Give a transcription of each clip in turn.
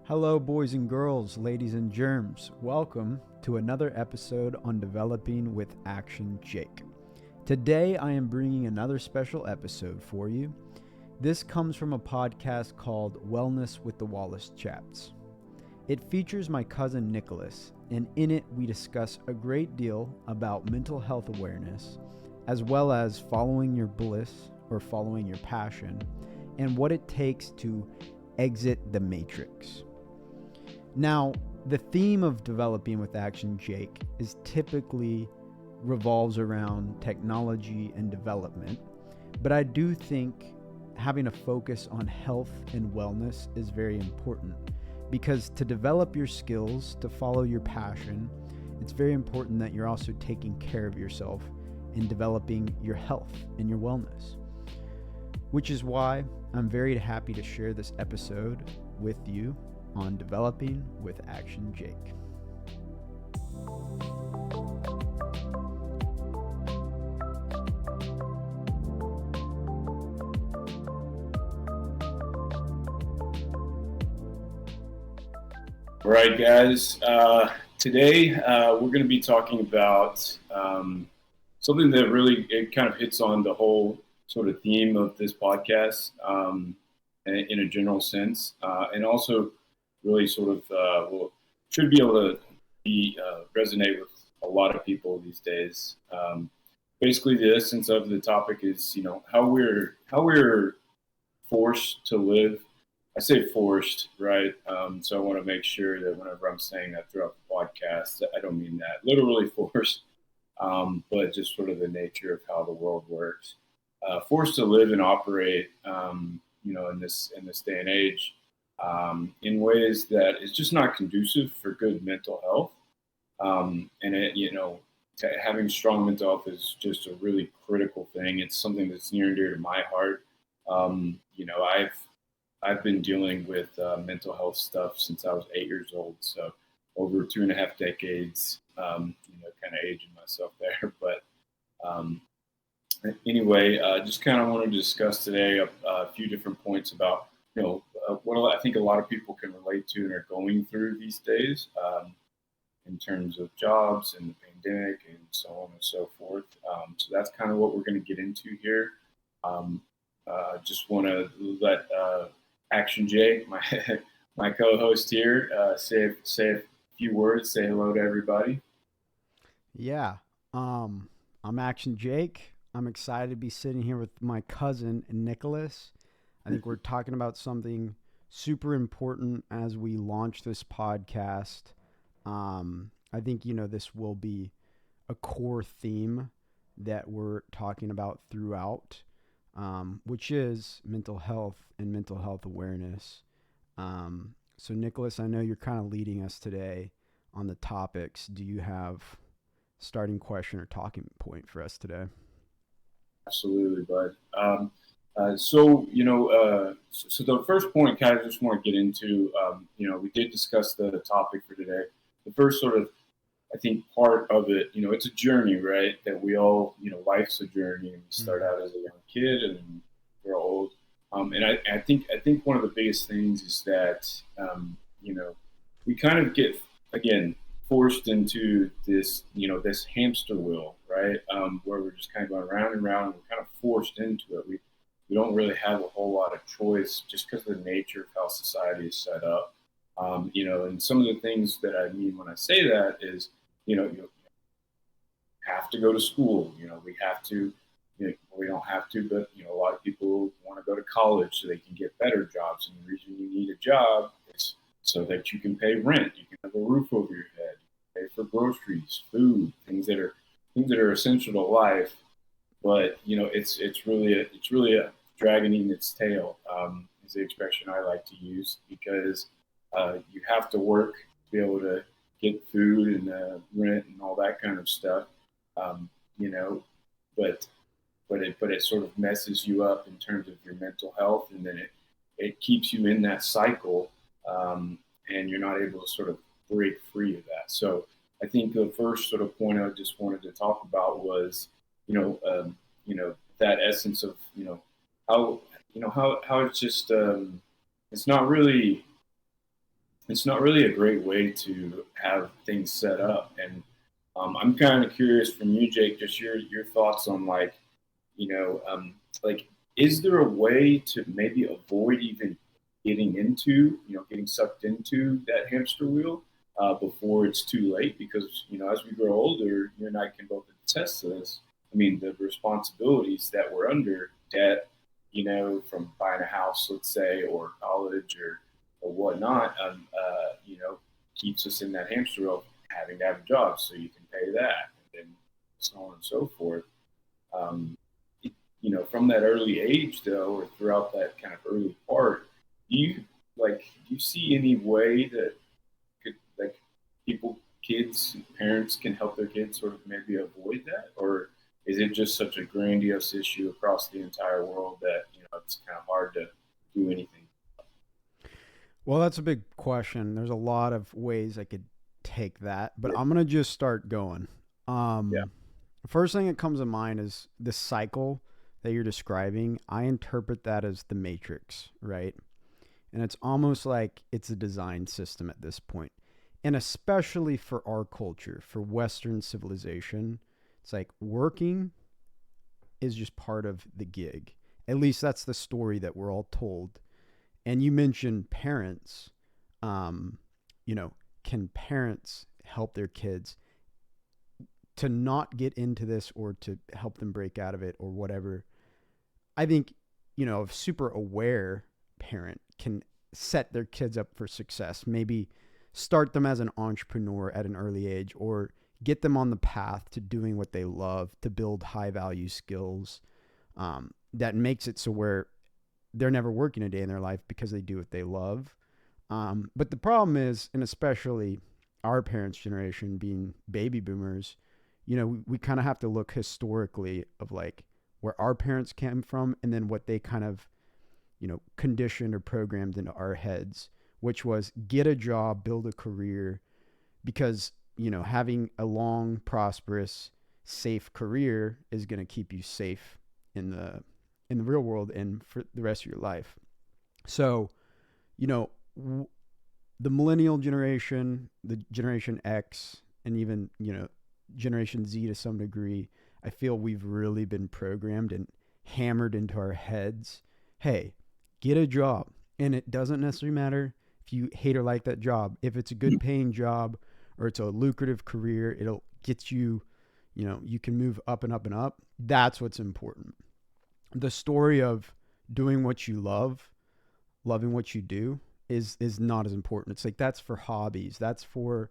Hello, boys and girls, ladies and germs. Welcome to another episode on Developing with Action Jake. Today, I am bringing another special episode for you. This comes from a podcast called Wellness with the Wallace Chaps. It features my cousin Nicholas, and in it, we discuss a great deal about mental health awareness, as well as following your bliss or following your passion, and what it takes to exit the matrix. Now, the theme of Developing with Action Jake is typically revolves around technology and development, but I do think having a focus on health and wellness is very important because to develop your skills, to follow your passion, it's very important that you're also taking care of yourself and developing your health and your wellness, which is why I'm very happy to share this episode with you on Developing with Action Jake. All right, guys. Today we're going to be talking about something that really it kind of hits on the whole sort of theme of this podcast in a general sense, and also really sort of should be able to resonate with a lot of people these days. Basically, the essence of the topic is, how we're forced to live. I say forced, right? So I want to make sure that whenever I'm saying that throughout the podcast, I don't mean that literally forced, but just sort of the nature of how the world works. Forced to live and operate, in this day and age, in ways that is just not conducive for good mental health. Having strong mental health is just a really critical thing. It's something that's near and dear to my heart. I've been dealing with mental health stuff since I was 8 years old, so over 2.5 decades. Kind of aging myself there, but anyway, just kind of wanted to discuss today a few different points about what I think a lot of people can relate to and are going through these days in terms of jobs and the pandemic and so on and so forth. So that's kind of what we're going to get into here. Just want to let Action Jake, my co-host here, say a few words, say hello to everybody. Yeah, I'm Action Jake. I'm excited to be sitting here with my cousin Nicholas. I think we're talking about something super important as we launch this podcast. I think, this will be a core theme that we're talking about throughout, which is mental health and mental health awareness. So Nicholas, I know you're kind of leading us today on the topics. Do you have a starting question or talking point for us today? Absolutely, bud. So the first point, kind of just want to get into, we did discuss the topic for today. The first sort of, I think, part of it, it's a journey, right? That we all, life's a journey. And we start out as a young kid and then we're old. And I think one of the biggest things is that, we kind of get, again, forced into this, this hamster wheel, right? Where we're just kind of going round and round. And we're kind of forced into it. We don't really have a whole lot of choice just because of the nature of how society is set up. And some of the things that I mean when I say that is, you have to go to school. We have to, we don't have to, but, a lot of people want to go to college so they can get better jobs. And the reason you need a job is so that you can pay rent, you can have a roof over your head, you pay for groceries, food, things that are essential to life. But it's really a dragon eating its tail, is the expression I like to use, because you have to work to be able to get food and rent and all that kind of stuff, but it sort of messes you up in terms of your mental health, and then it keeps you in that cycle, and you're not able to sort of break free of that. So I think the first sort of point I just wanted to talk about was, that essence of, how it's just, it's not really it's not really a great way to have things set up. And I'm kind of curious from you, Jake, just your thoughts on like, you know, like, is there a way to maybe avoid even getting into, getting sucked into that hamster wheel before it's too late? Because, as we grow older, you and I can both attest to this. I mean, the responsibilities that we're under, debt, from buying a house, let's say, or college or whatnot, keeps us in that hamster wheel, having to have a job so you can pay that, and then so on and so forth. Um, from that early age, though, or throughout that kind of early part, do you see any way that could, like, kids, parents can help their kids sort of maybe avoid that, or is it just such a grandiose issue across the entire world that it's kind of hard to do anything? Well, that's a big question. There's a lot of ways I could take that, but I'm going to just start going. Yeah. The first thing that comes to mind is the cycle that you're describing. I interpret that as the matrix, right? And it's almost like it's a design system at this point. And especially for our culture, for Western civilization, it's like working is just part of the gig. At least that's the story that we're all told. And you mentioned parents. Can parents help their kids to not get into this or to help them break out of it or whatever? I think, a super aware parent can set their kids up for success. Maybe start them as an entrepreneur at an early age, or get them on the path to doing what they love, to build high value skills that makes it so where they're never working a day in their life because they do what they love. But the problem is, and especially our parents' generation being baby boomers, we kind of have to look historically of like where our parents came from and then what they kind of, conditioned or programmed into our heads, which was get a job, build a career, because, having a long, prosperous, safe career is going to keep you safe in the real world and for the rest of your life. So, the millennial generation, the Generation X, and even, Generation Z to some degree, I feel we've really been programmed and hammered into our heads. Hey, get a job. And it doesn't necessarily matter if you hate or like that job. If it's a good paying job or it's a lucrative career, it'll get you, you can move up and up and up. That's what's important. The story of doing what you love, loving what you do is not as important. It's like, that's for hobbies. That's for,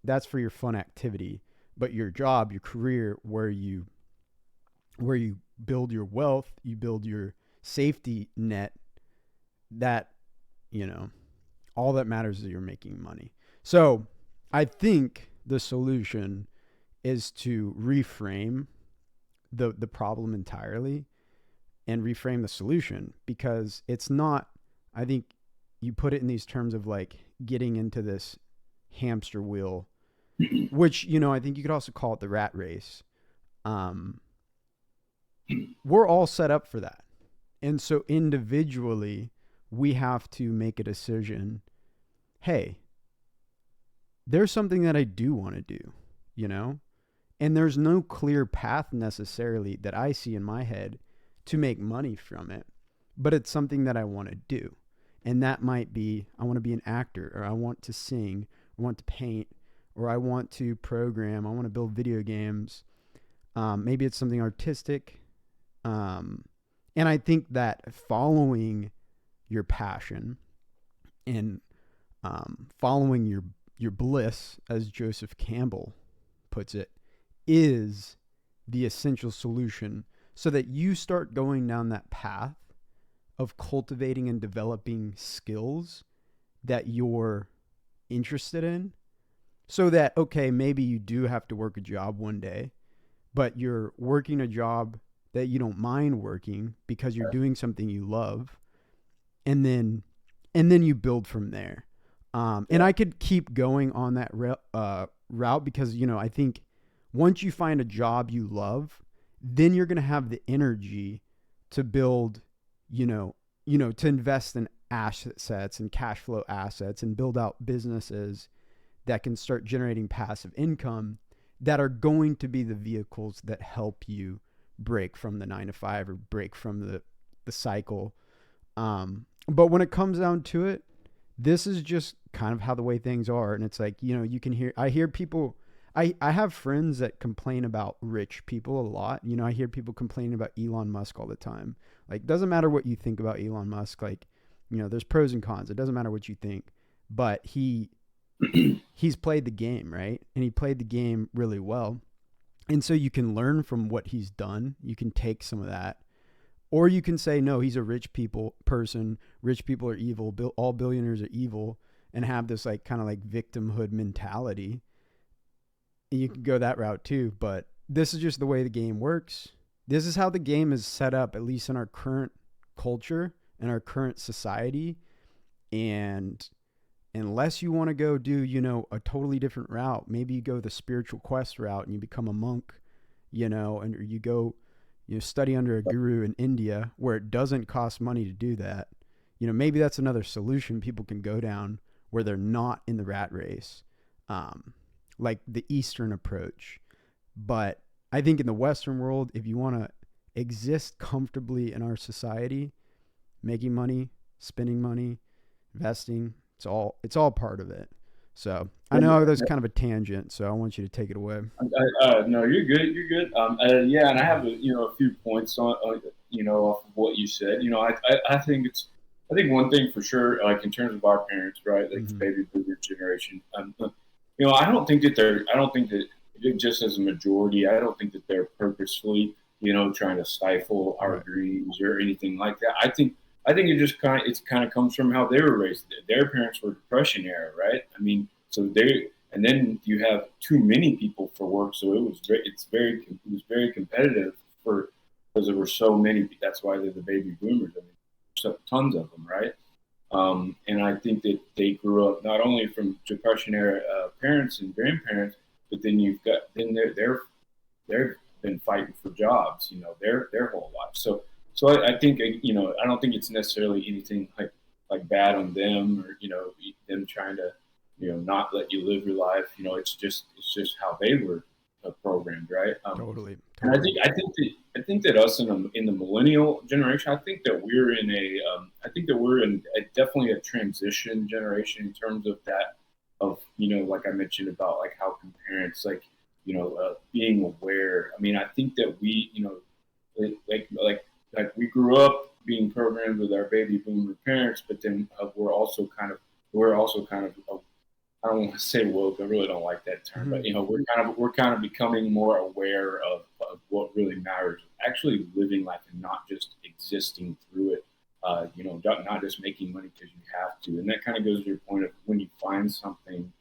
that's for your fun activity. But your job, your career, where you build your wealth, you build your safety net, that, all that matters is you're making money. So I think the solution is to reframe the problem entirely and reframe the solution, because it's not, I think you put it in these terms of like getting into this hamster wheel, which, I think you could also call it the rat race. We're all set up for that. And so individually, we have to make a decision. Hey, there's something that I do want to do, and there's no clear path necessarily that I see in my head to make money from it, but it's something that I want to do. And that might be, I want to be an actor, or I want to sing, I want to paint, or I want to program, I want to build video games. Maybe it's something artistic. And I think that following your passion and following your bliss, as Joseph Campbell puts it, is the essential solution, so that you start going down that path of cultivating and developing skills that you're interested in, so that, okay, maybe you do have to work a job one day, but you're working a job that you don't mind working because you're doing something you love, and then you build from there. And I could keep going on that route, because, I think once you find a job you love, then you're going to have the energy to build, to invest in assets and cash flow assets and build out businesses that can start generating passive income that are going to be the vehicles that help you break from the 9 to 5 or break from the cycle. But when it comes down to it, this is just kind of how the way things are. And it's like, you know, I hear people, I have friends that complain about rich people a lot. You know, I hear people complaining about Elon Musk all the time. Like, doesn't matter what you think about Elon Musk. Like, you know, there's pros and cons. It doesn't matter what you think, but he's played the game, right? And he played the game really well. And so you can learn from what he's done. You can take some of that. Or you can say, no, he's a rich person. Rich people are evil. All billionaires are evil, and have this like kind of like victimhood mentality. And you can go that route too. But this is just the way the game works. This is how the game is set up, at least in our current culture and our current society. And unless you want to go do, you know, a totally different route, maybe you go the spiritual quest route and you become a monk, you know, and you go, you know, study under a guru in India where it doesn't cost money to do that. You know, maybe that's another solution people can go down where they're not in the rat race, like the Eastern approach. But I think in the Western world, if you want to exist comfortably in our society, making money, spending money, investing, it's all part of it. So I know that's kind of a tangent, so I want you to take it away. No, you're good. You're good. Yeah, and I have a few points on off of what you said. You know, I think I think one thing for sure, like in terms of our parents, right, like the baby boomer generation. You know, I don't think that just as a majority, I don't think that they're purposefully, you know, trying to stifle our dreams or anything like that. I think it kind of comes from how they were raised. Their parents were Depression era, right? I mean, and then you have too many people for work, so it was very competitive because there were so many. That's why they're the baby boomers. I mean, so tons of them, right? And I think that they grew up not only from Depression era parents and grandparents, but then they've been fighting for jobs, you know, their whole life. So I think, you know, I don't think it's necessarily anything like bad on them or, you know, them trying to, you know, not let you live your life. You know, it's just how they were programmed, right? Totally. And I think that us in the millennial generation, I think that we're in definitely a transition generation in terms of that, of, you know, like I mentioned about like how can parents, like, you know, being aware. I mean, I think that we, you know, like we grew up being programmed with our baby boomer parents, but then we're also kind of I don't want to say woke. I really don't like that term, but you know, we're kind of becoming more aware of what really matters. Actually living life and not just existing through it. You know, not just making money because you have to. And that kind of goes to your point of when you find something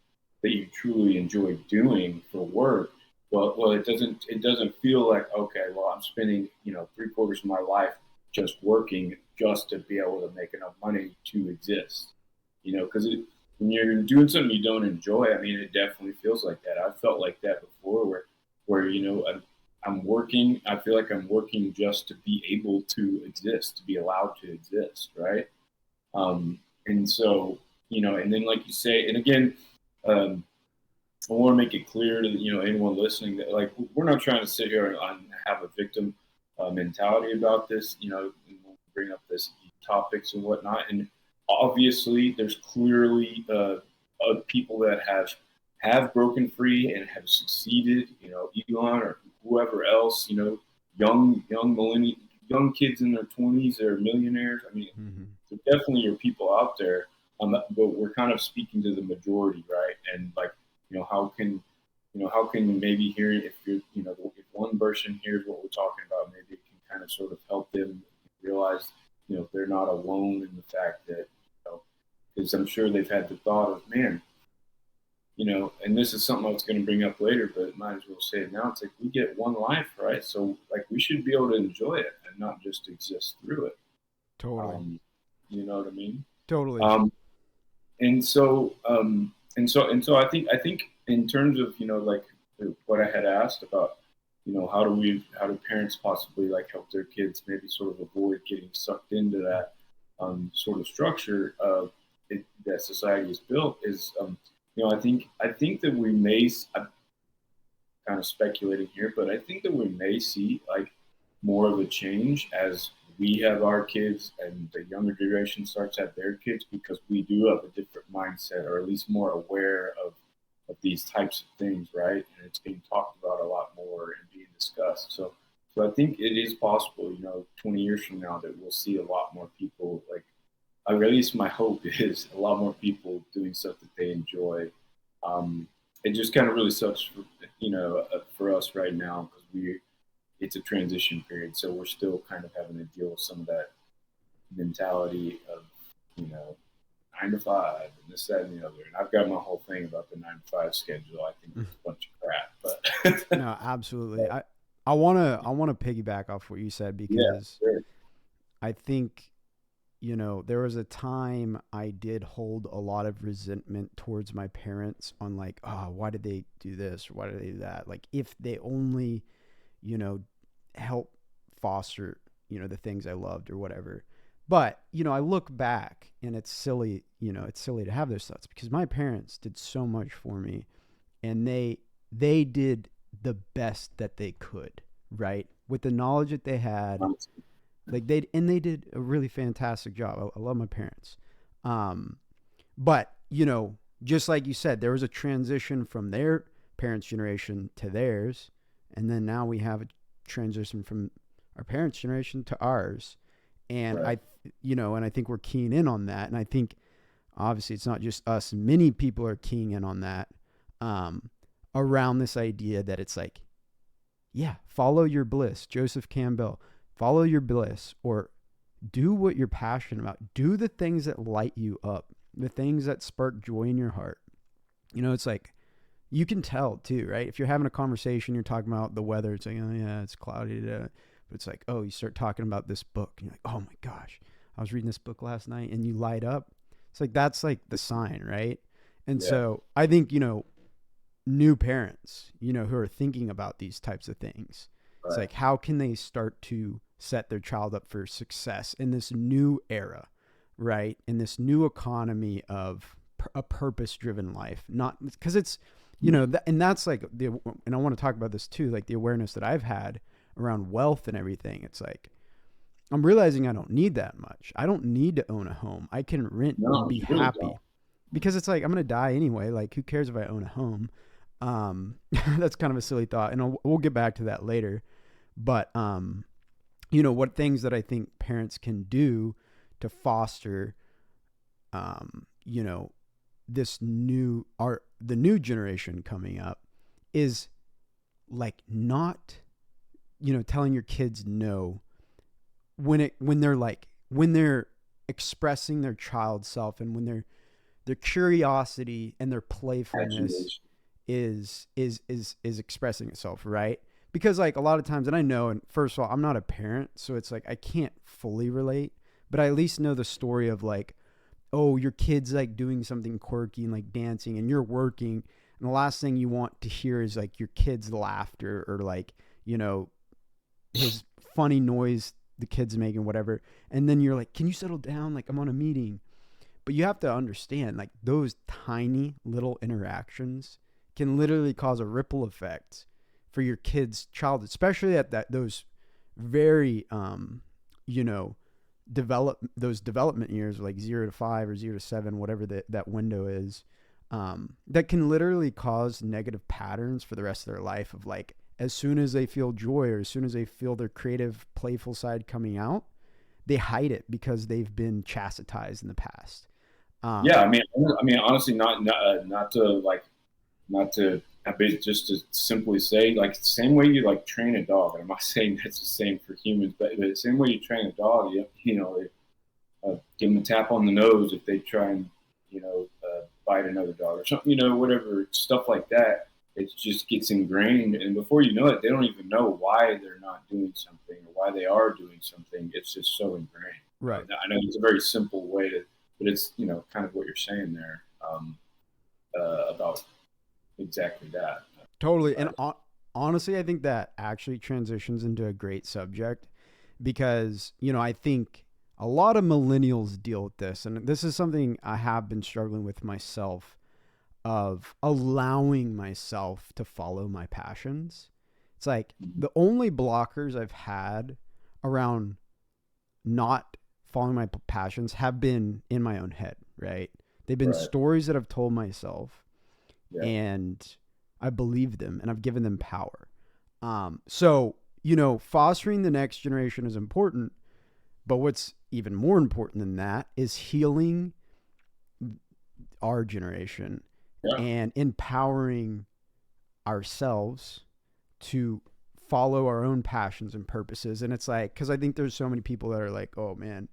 that you truly enjoy doing for work. Well, it doesn't feel like, okay, well, I'm spending, you know, 3/4 of my life just working just to be able to make enough money to exist. You know, because when you're doing something you don't enjoy, I mean, it definitely feels like that. I've felt like that before, where you know, I'm working. I feel like I'm working just to be able to exist, to be allowed to exist, right? And so, you know, and then like you say, and again, I want to make it clear to, you know, anyone listening that like we're not trying to sit here and have a victim mentality about this. You know, and we'll bring up this topics and whatnot, and obviously there's clearly people that have broken free and have succeeded. You know, Elon or whoever else. You know, young kids in their 20s that are millionaires. I mean, there definitely are people out there, but we're kind of speaking to the majority, right? And like, you know, how can maybe hear if you're, you know, if one person hears what we're talking about, maybe it can kind of sort of help them realize, you know, they're not alone in the fact that, you know, because I'm sure they've had the thought of, man, you know, and this is something I was going to bring up later, but might as well say it now. It's like we get one life, right? So like we should be able to enjoy it and not just exist through it. Totally. You know what I mean? Totally. And so I think in terms of, you know, like what I had asked about, you know, how do parents possibly like help their kids maybe sort of avoid getting sucked into that? sort of structure that society is built is, I think that we may, I'm kind of speculating here, but I think that we may see like more of a change as we have our kids and the younger generation starts to have their kids, because we do have a different mindset, or at least more aware of these types of things, right? And it's being talked about a lot more and being discussed. So I think it is possible, 20 years from now, that we'll see a lot more people like, or at least my hope is a lot more people doing stuff that they enjoy. It just kind of really sucks for us right now, because it's a transition period. So we're still kind of having to deal with some of that mentality of, 9 to 5 and this, that, and the other. And I've got my whole thing about the 9 to 5 schedule. I think it's a bunch of crap, but No, absolutely. I want to piggyback off what you said, because sure. I think, there was a time I did hold a lot of resentment towards my parents on like, oh, why did they do this? Or why did they do that? Like, if they only, help foster, the things I loved or whatever. But, I look back and it's silly, it's silly to have those thoughts, because my parents did so much for me, and they did the best that they could, right? With the knowledge that they had. Like they did a really fantastic job. I love my parents. But, just like you said, there was a transition from their parents' generation to theirs. And then now we have a transition from our parents' generation to ours. And Right. I think we're keying in on that. And I think obviously it's not just us. Many people are keying in on that, around this idea that it's like, yeah, follow your bliss. Joseph Campbell, follow your bliss, or do what you're passionate about. Do the things that light you up, the things that spark joy in your heart. It's like, you can tell too, right? If you're having a conversation, you're talking about the weather, it's like, oh yeah, it's cloudy today. But it's like, oh, you start talking about this book and you're like, oh my gosh, I was reading this book last night, and you light up. It's like, that's like the sign, right? And Yeah. so I think, new parents, who are thinking about these types of things, it's Right. like, how can they start to set their child up for success in this new era, right? In this new economy of a purpose-driven life, not because it's, and that's like and I want to talk about this too, like the awareness that I've had around wealth and everything. It's like, I'm realizing I don't need that much. I don't need to own a home. I can rent No, and be you really happy, don't. because it's like, I'm going to die anyway. Like, who cares if I own a home? That's kind of a silly thought, and we'll get back to that later. But, what things that I think parents can do to foster, the new generation coming up is like, not, telling your kids no when they're expressing their child self, and when their curiosity and their playfulness is expressing itself, right? Because like a lot of times, and I know, and first of all, I'm not a parent, so it's like I can't fully relate, but I at least know the story of like, oh, your kid's like doing something quirky and like dancing, and you're working, and the last thing you want to hear is like your kid's laughter, or like, his funny noise the kid's making, whatever. And then you're like, can you settle down? Like, I'm on a meeting. But you have to understand, like, those tiny little interactions can literally cause a ripple effect for your kid's child, especially at those very, those development years, like 0 to 5 or 0 to 7, whatever that window is, that can literally cause negative patterns for the rest of their life of like, as soon as they feel joy, or as soon as they feel their creative, playful side coming out, they hide it because they've been chastised in the past. Yeah, honestly, not to, just to simply say, like, the same way you like train a dog. And I'm not saying that's the same for humans, but the same way you train a dog, give them a tap on the nose if they try and, bite another dog or something, whatever, stuff like that. It just gets ingrained, and before you know it, they don't even know why they're not doing something or why they are doing something. It's just so ingrained. Right. I know it's a very simple way to, but it's, kind of what you're saying there, about exactly that. Totally. And honestly, I think that actually transitions into a great subject, because, I think a lot of millennials deal with this, and this is something I have been struggling with myself, of allowing myself to follow my passions. It's like the only blockers I've had around not following my passions have been in my own head, right? They've been stories that I've told myself, and I believe them and I've given them power. So, fostering the next generation is important, but what's even more important than that is healing our generation and empowering ourselves to follow our own passions and purposes. And it's like, because I think there's so many people that are like, oh man,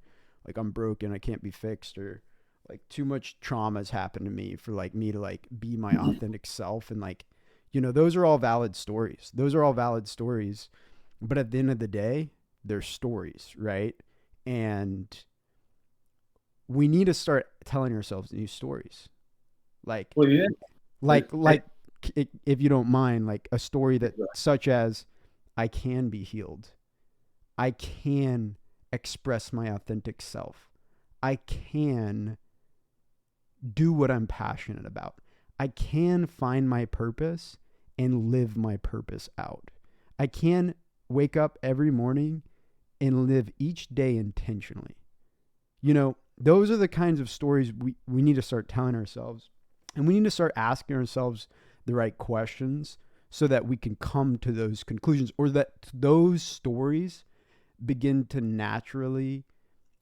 like I'm broken, I can't be fixed, or like too much trauma has happened to me for like me to like be my authentic self. And like, those are all valid stories. But at the end of the day, they're stories, right? And we need to start telling ourselves new stories. Like, if you don't mind, like a story that such as, I can be healed. I can express my authentic self. I can do what I'm passionate about. I can find my purpose and live my purpose out. I can wake up every morning and live each day intentionally. Those are the kinds of stories we need to start telling ourselves. And we need to start asking ourselves the right questions so that we can come to those conclusions, or that those stories begin to naturally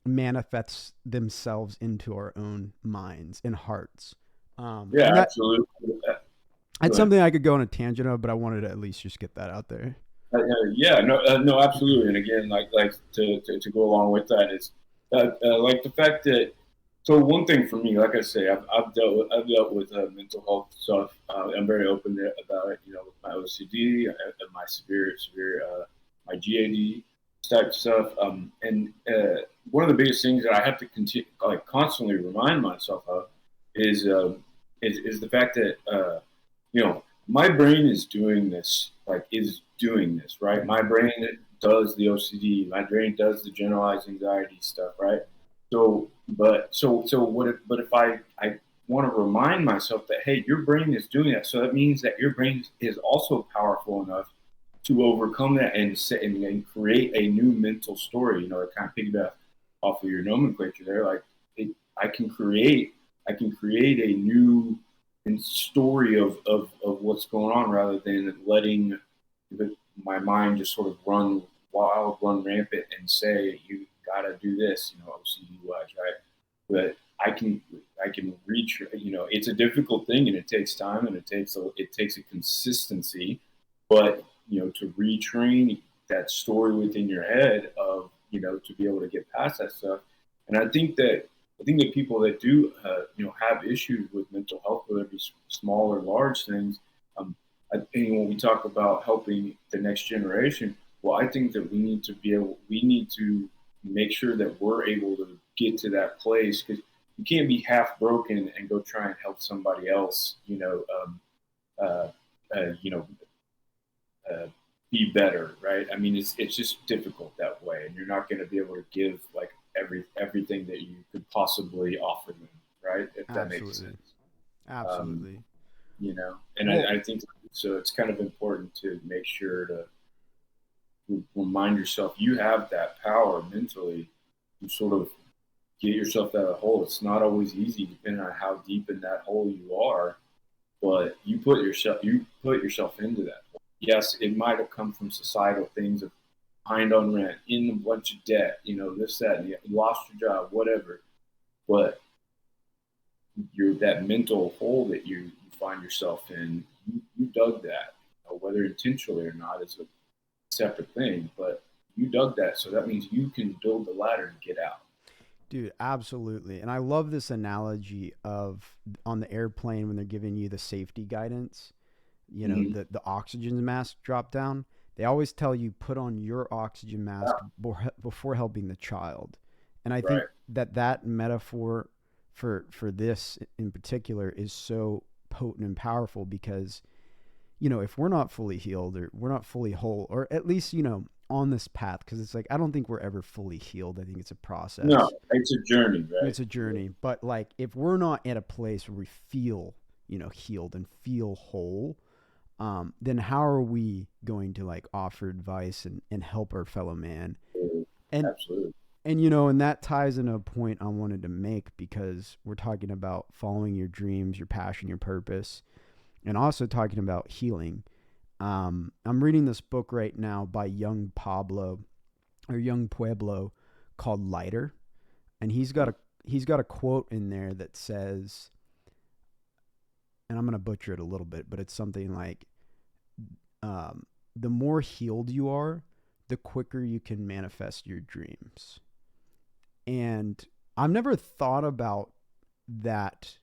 manifest themselves into our own minds and hearts. Absolutely. That's something I could go on a tangent of, but I wanted to at least just get that out there. No, absolutely. And again, like to go along with that is like the fact that. So one thing for me, like I say, I've dealt with mental health stuff. I'm very open about it. With my OCD, my severe my GAD type stuff. And one of the biggest things that I have to constantly remind myself of is the fact that my brain is doing this, right? My brain does the OCD. My brain does the generalized anxiety stuff, right? But if I want to remind myself that, hey, your brain is doing that, so that means that your brain is also powerful enough to overcome that and create a new mental story. To kind of piggyback off of your nomenclature there, I can create a new story of what's going on, rather than letting my mind just sort of run wild, run rampant, and say you got to do this, OCD wise, right? But I can reach. It's a difficult thing, and it takes time, and it takes a consistency. But to retrain that story within your head of to be able to get past that stuff. And I think that people that do have issues with mental health, whether it be small or large things, I think when we talk about helping the next generation, well, I think that we need to make sure that we're able to get to that place, because you can't be half broken and go try and help somebody else, be better, right? I mean, it's just difficult that way, and you're not going to be able to give like everything that you could possibly offer them, right? If that makes sense. Absolutely. I think so. It's kind of important to make sure to remind yourself you have that power mentally to sort of get yourself out of the hole. It's not always easy, depending on how deep in that hole you are, but you put yourself into that hole. Yes, it might have come from societal things of behind on rent, in a bunch of debt, this, that, and you lost your job, whatever. But that mental hole that you find yourself in, you dug that. Whether intentionally or not is a separate thing, but you dug that, so that means you can build the ladder to get out. Dude, absolutely. And I love this analogy of on the airplane when they're giving you the safety guidance, the oxygen mask drop down. They always tell you put on your oxygen mask before helping the child. And I think that metaphor for this in particular is so potent and powerful, because if we're not fully healed, or we're not fully whole, or at least on this path, because it's like I don't think we're ever fully healed. I think it's a process. No, it's a journey, right? It's a journey. But like if we're not at a place where we feel, healed and feel whole, then how are we going to like offer advice and help our fellow man? And Absolutely. and that ties into a point I wanted to make, because we're talking about following your dreams, your passion, your purpose, and also talking about healing. I'm reading this book right now by young Pueblo called Lighter, and he's got a quote in there that says, and I'm going to butcher it a little bit, but it's something like, the more healed you are, the quicker you can manifest your dreams. And I've never thought about that,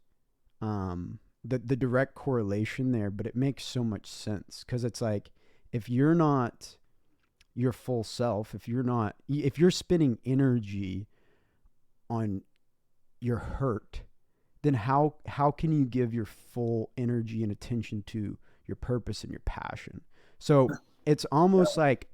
the direct correlation there, but it makes so much sense, because it's like, if you're not your full self, if you're spending energy on your hurt, then how can you give your full energy and attention to your purpose and your passion? So it's almost like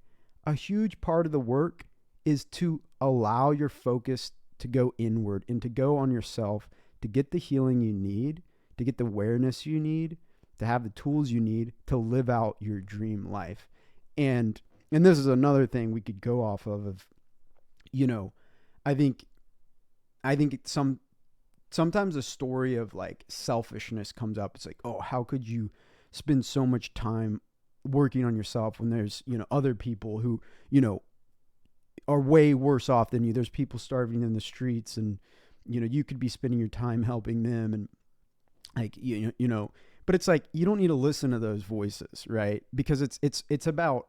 a huge part of the work is to allow your focus to go inward and to go on yourself, to get the healing you need, to get the awareness you need, to have the tools you need to live out your dream life. And this is another thing we could go off of, I think it's sometimes a story of like selfishness comes up. It's like, oh, how could you spend so much time working on yourself when there's, other people who, are way worse off than you. There's people starving in the streets, and, you could be spending your time helping them, and like, but it's like, you don't need to listen to those voices, right? Because it's about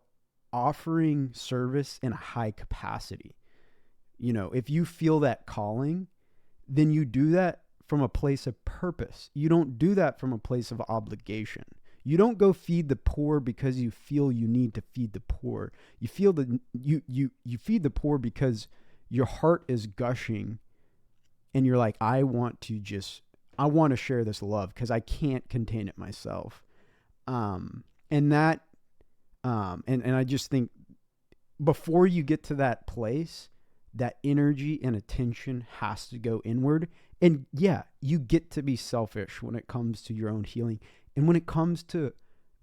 offering service in a high capacity. If you feel that calling, then you do that from a place of purpose. You don't do that from a place of obligation. You don't go feed the poor because you feel you need to feed the poor. You feel that you feed the poor because your heart is gushing, and you're like, I want to share this love because I can't contain it myself. And I just think before you get to that place, that energy and attention has to go inward. And yeah, you get to be selfish when it comes to your own healing, and when it comes to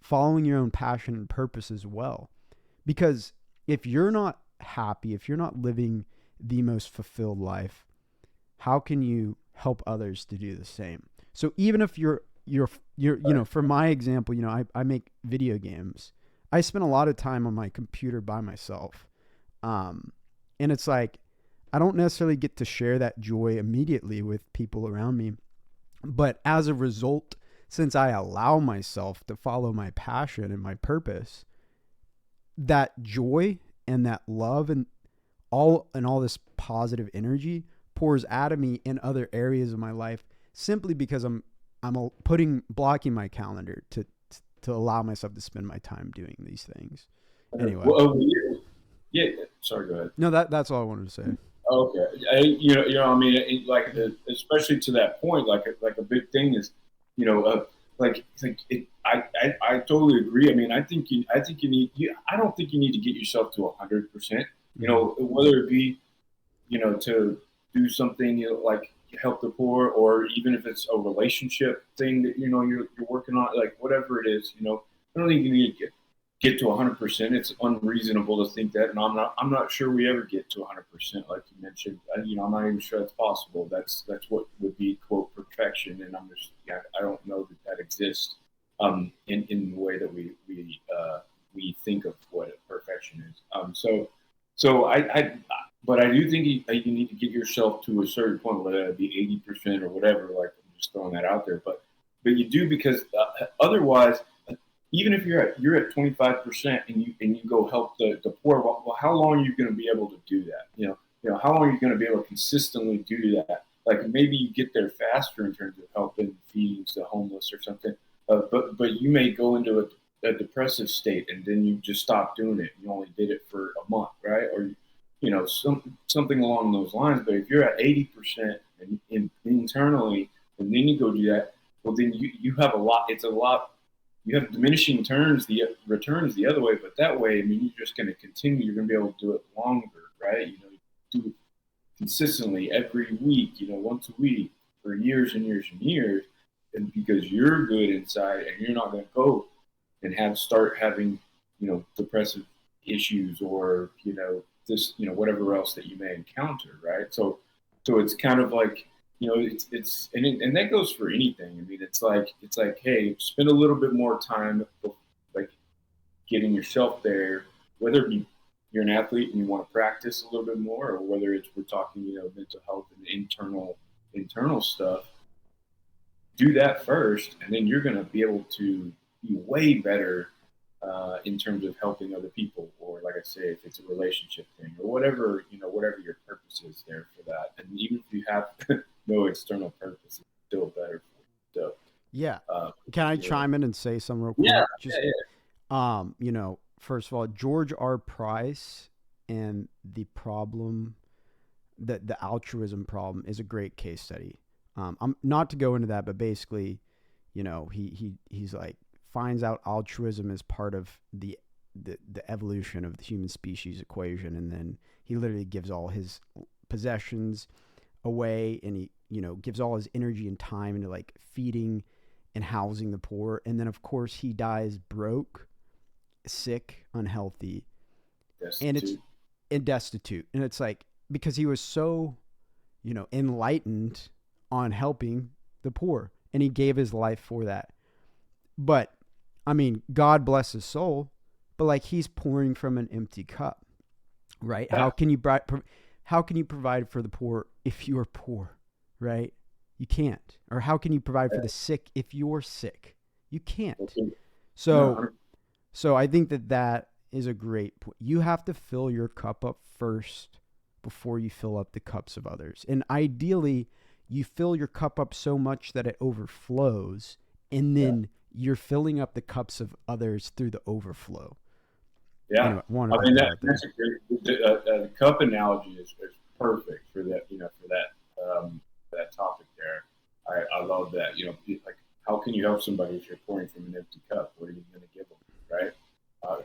following your own passion and purpose as well. Because if you're not happy, if you're not living the most fulfilled life, how can you help others to do the same? So even if you're for my example, I make video games. I spend a lot of time on my computer by myself. And it's like, I don't necessarily get to share that joy immediately with people around me. But as a result, since I allow myself to follow my passion and my purpose, that joy and that love and all this positive energy pours out of me in other areas of my life, simply because I'm blocking my calendar to allow myself to spend my time doing these things. Anyway. Well, yeah. Sorry, go ahead. No, that's all I wanted to say. Okay. I mean, especially to that point, like a big thing is, I totally agree. I mean, I don't think you need to get yourself to 100%, whether it be, to do something, like help the poor, or even if it's a relationship thing that, you're working on, like whatever it is, I don't think you need to get to 100%. It's unreasonable to think that, and I'm not sure we ever get to 100%, like you mentioned. I'm not even sure that's possible. That's what would be, quote, perfection, and I don't know that exists in the way that we think of what perfection is. But I do think you need to get yourself to a certain point, whether it be 80% or whatever. Like, I'm just throwing that out there, but you do, because otherwise, even if you're at 25% and you go help the poor, well, how long are you going to be able to do that? How long are you going to be able to consistently do that? Like, maybe you get there faster in terms of helping feeding the homeless or something, but you may go into a depressive state, and then you just stop doing it. You only did it for a month, right? Or something along those lines. But if you're at 80% and internally, and then you go do that, well, then you have a lot. It's a lot you have diminishing returns the other way, but that way, I mean, you're just going to continue. You're going to be able to do it longer, right? You know, do it consistently every week, you know, once a week for years and years and years, and because you're good inside, and you're not going to go and start having, you know, depressive issues, or you know, this, you know, whatever else that you may encounter, right? So it's kind of like, you know, and that goes for anything. I mean, it's like, hey, spend a little bit more time like getting yourself there, whether it be you're an athlete and you want to practice a little bit more, or whether it's, we're talking, you know, mental health and internal stuff. Do that first, and then you're going to be able to be way better in terms of helping other people, or like I say, if it's a relationship thing, or whatever, you know, whatever your purpose is there for that. And even if you have no external purpose, it's still better for you. So, Yeah. Can I chime in and say something real quick? yeah, Just, you know, first of all, George R. Price and the problem, the altruism problem, is a great case study. I'm not to go into that, but basically, you know, he's like, finds out altruism is part of the evolution of the human species equation, and then he literally gives all his possessions away, and he, you know, gives all his energy and time into like feeding and housing the poor, and then of course he dies broke, sick, unhealthy, destitute. and destitute, and it's like, because he was so, you know, enlightened on helping the poor, and he gave his life for that. But I mean, God bless his soul, but like, he's pouring from an empty cup, right? Yeah. How can you provide for the poor if you're poor, right? You can't. Or how can you provide for the sick if you're sick? You can't. So I think that is a great point. You have to fill your cup up first before you fill up the cups of others. And ideally, you fill your cup up so much that it overflows, and then you're filling up the cups of others through the overflow. Yeah, anyway, I mean, that's a great. The cup analogy is perfect for that. You know, for that topic there. I love that. You know, like, how can you help somebody if you're pouring from an empty cup? What are you going to give them, right?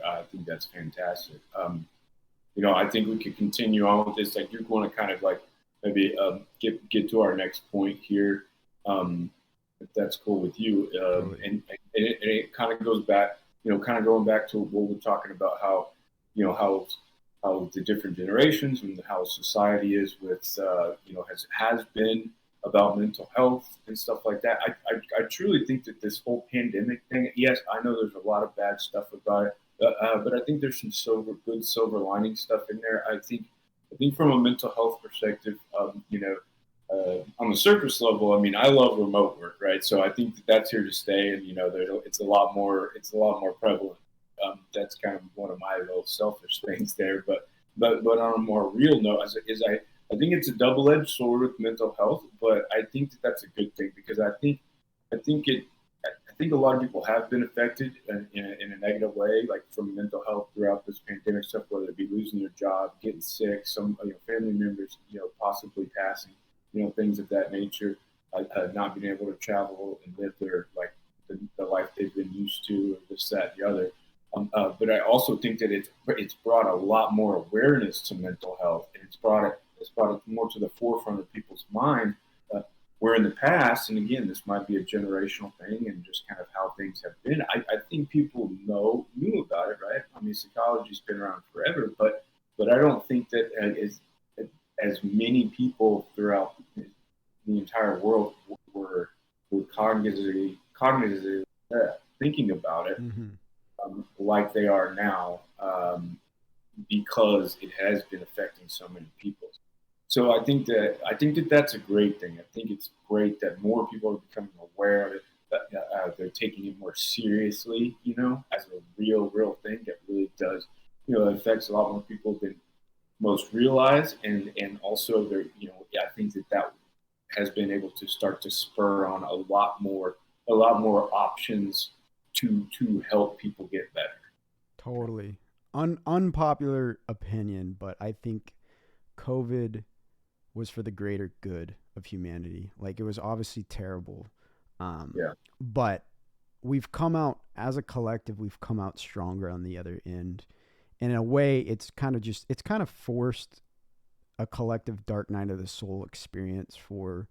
I think that's fantastic. You know, I think we could continue on with this. I do want to kind of like maybe get to our next point here. If that's cool with you. And it kind of goes back, you know, kind of going back to what we're talking about, how, you know, how the different generations and how society is with, you know, has been about mental health and stuff like that. I truly think that this whole pandemic thing, yes, I know there's a lot of bad stuff about it, but I think there's some good silver lining stuff in there. I think from a mental health perspective, you know, on the surface level, I mean, I love remote work, right? So I think that's here to stay, and you know, it's a lot more prevalent. That's kind of one of my little selfish things there, but on a more real note, I think it's a double-edged sword with mental health, but I think that's a good thing, because I think a lot of people have been affected in a negative way, like from mental health throughout this pandemic stuff, whether it be losing their job, getting sick, some, you know, family members, you know, possibly passing, you know, things of that nature, not being able to travel and live their, like, the life they've been used to, or this, that, the other. But I also think that it's brought a lot more awareness to mental health, and it's brought it more to the forefront of people's mind. Where in the past, and again, this might be a generational thing and just kind of how things have been, I think people knew about it, right? I mean, psychology's been around forever, but I don't think that as many people throughout the entire world were cognitively thinking about it, like they are now, because it has been affecting so many people. So I think that that's a great thing. I think it's great that more people are becoming aware of it, that they're taking it more seriously, you know, as a real thing that really does, you know, affects a lot more people than most realize, and also there, you know, I think that has been able to start to spur on a lot more options to help people get better. Totally. Unpopular opinion, but I think COVID was for the greater good of humanity. Like, it was obviously terrible. But we've come out as a collective, we've come out stronger on the other end. And in a way, it's kind of forced a collective dark night of the soul experience for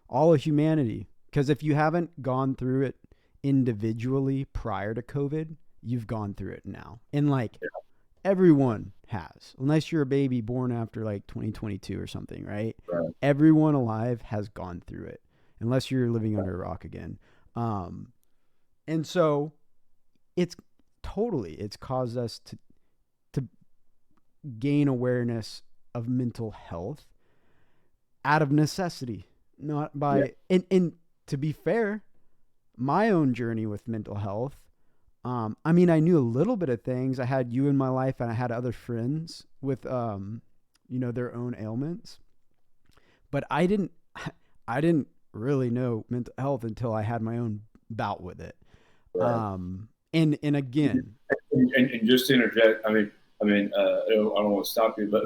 all of humanity. Because if you haven't gone through it individually prior to COVID, you've gone through it now. And like everyone has, unless you're a baby born after like 2022 or something, right? Everyone alive has gone through it, unless you're living under a rock again. And so it's caused us to gain awareness of mental health out of necessity, not by, and to be fair, my own journey with mental health, I mean, I knew a little bit of things. I had you in my life, and I had other friends with, their own ailments, but I didn't really know mental health until I had my own bout with it. Right. And again, and just to interject, I mean, I don't want to stop you, but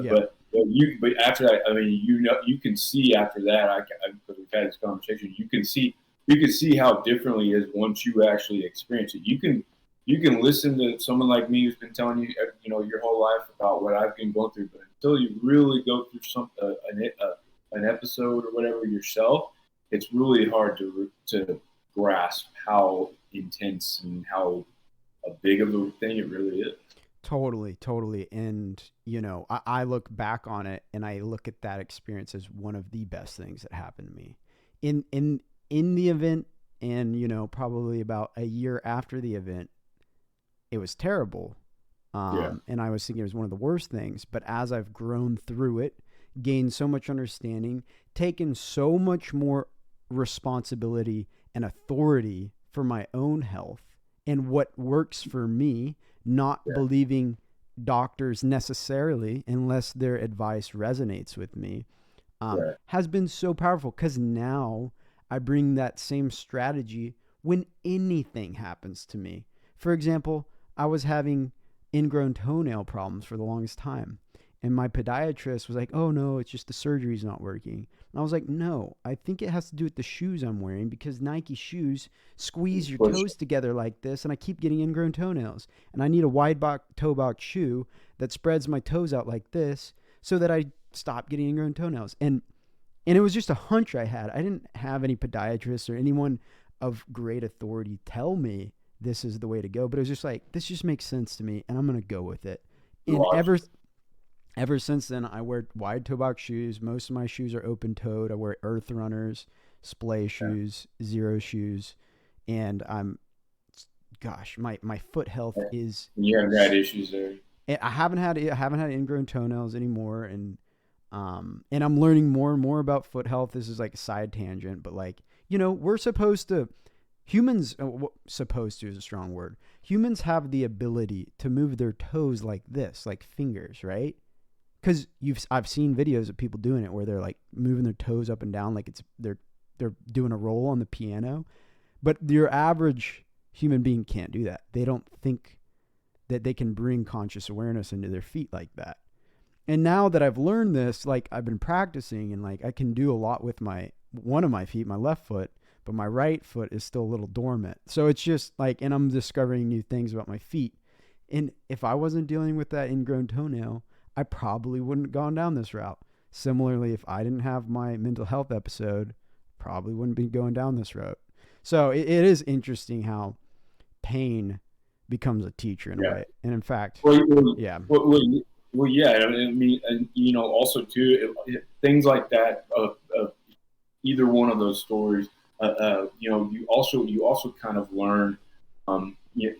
after that, I mean, you can see after that, because we've had this conversation, you can see how differently it is once you actually experience it. You can listen to someone like me who's been telling you, your whole life about what I've been going through, but until you really go through an episode or whatever yourself, it's really hard to grasp how intense and how big of a thing it really is. Totally. And, I look back on it and I look at that experience as one of the best things that happened to me in the event. And, probably about a year after the event, it was terrible. And I was thinking it was one of the worst things, but as I've grown through it, gained so much understanding, taken so much more responsibility and authority for my own health and what works for me, not believing doctors necessarily unless their advice resonates with me, has been so powerful, because now I bring that same strategy when anything happens to me. For example, I was having ingrown toenail problems for the longest time, and my podiatrist was like, "Oh no, it's just the surgery's not working." And I was like, "No, I think it has to do with the shoes I'm wearing, because Nike shoes squeeze your toes together like this, and I keep getting ingrown toenails. And I need a wide toe box shoe that spreads my toes out like this so that I stop getting ingrown toenails." And it was just a hunch I had. I didn't have any podiatrists or anyone of great authority tell me this is the way to go, but it was just like, this just makes sense to me, and I'm going to go with it. And ever since then, I wear wide toe box shoes. Most of my shoes are open toed. I wear Earth Runners, Splay shoes, Zero shoes, and my foot health is. You haven't had issues there. I haven't had ingrown toenails anymore, and I'm learning more and more about foot health. This is like a side tangent, but we're supposed to. Humans, supposed to is a strong word. Humans have the ability to move their toes like this, like fingers, right? Because I've seen videos of people doing it where they're like moving their toes up and down like they're doing a roll on the piano. But your average human being can't do that. They don't think that they can bring conscious awareness into their feet like that. And now that I've learned this, like I've been practicing, and like I can do a lot with one of my feet, my left foot, but my right foot is still a little dormant. So it's just like, and I'm discovering new things about my feet. And if I wasn't dealing with that ingrown toenail, I probably wouldn't have gone down this route. Similarly, if I didn't have my mental health episode, probably wouldn't be going down this route. So it is interesting how pain becomes a teacher in a way. And in fact, Well, yeah. I mean, and also too, things like that. Either one of those stories. You also kind of learn. You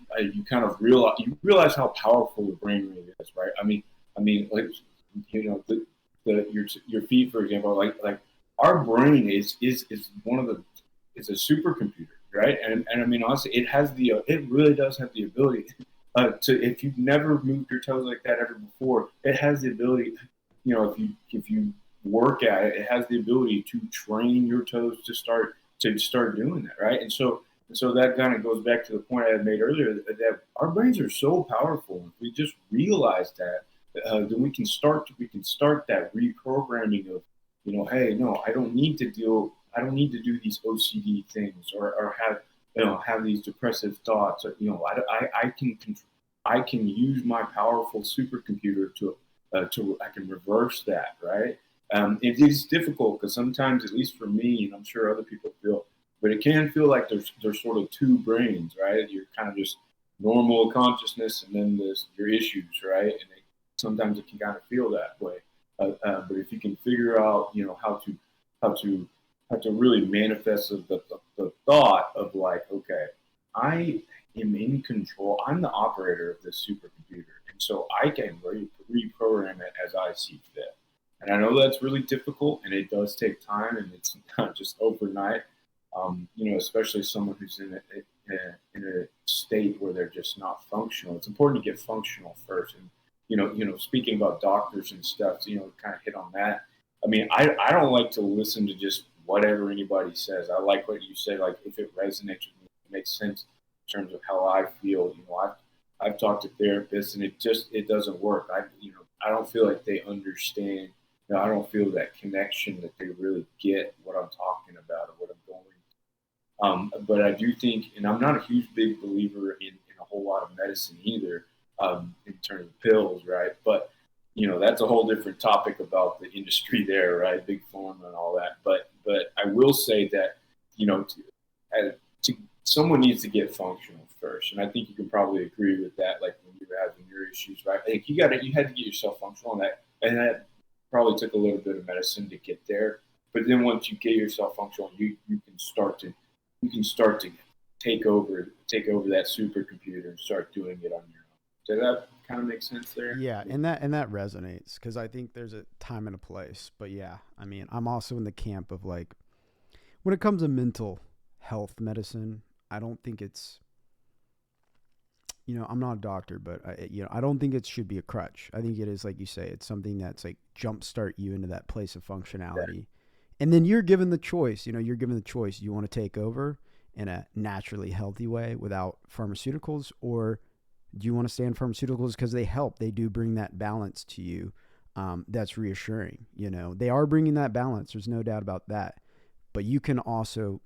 kind of realize how powerful the brain really is, right? I mean, like your feet, for example, like our brain is it's a supercomputer, right? And I mean, honestly, it really does have the ability to, if you've never moved your toes like that ever before, it has the ability, if you work at it, it has the ability to train your toes to start doing that, right? And so that kind of goes back to the point I had made earlier, that our brains are so powerful. If we just realize that, then we can start that reprogramming of, hey, no, I don't need to do these OCD things, or have have these depressive thoughts. Or, I can use my powerful supercomputer to I can reverse that, right? It is difficult because sometimes, at least for me, and I'm sure other people feel, but it can feel like there's sort of two brains, right? You're kind of just normal consciousness, and then there's your issues, right? And sometimes it can kind of feel that way. But if you can figure out, how to really manifest the thought of like, okay, I am in control. I'm the operator of this supercomputer, and so I can reprogram it as I see fit. And I know that's really difficult, and it does take time, and it's not just overnight. Especially someone who's in a state where they're just not functional. It's important to get functional first. And speaking about doctors and stuff, kind of hit on that. I mean, I don't like to listen to just whatever anybody says. I like what you say. Like if it resonates with me, it makes sense in terms of how I feel. I've talked to therapists, and it doesn't work. I don't feel like they understand. I don't feel that connection that they really get what I'm talking about or what I'm going. But I do think, and I'm not a huge big believer in a whole lot of medicine either, in terms of pills, right? But that's a whole different topic about the industry there, right? Big pharma and all that. But I will say that someone needs to get functional first, and I think you can probably agree with that. Like when you were having your issues, right? Like you had to get yourself functional, and that probably took a little bit of medicine to get there. But then once you get yourself functional, you can start to take over that supercomputer and start doing it on your own. Does that kind of make sense there? Yeah, and that resonates because I think there's a time and a place. But yeah, I mean, I'm also in the camp of like when it comes to mental health medicine, I don't think it's I'm not a doctor, but I don't think it should be a crutch. I think it is, like you say, it's something that's like jumpstart you into that place of functionality. Yeah. And then you're given the choice, you're given the choice. You want to take over in a naturally healthy way without pharmaceuticals, or do you want to stay on pharmaceuticals because they help? They do bring that balance to you. That's reassuring. They are bringing that balance. There's no doubt about that. But you can also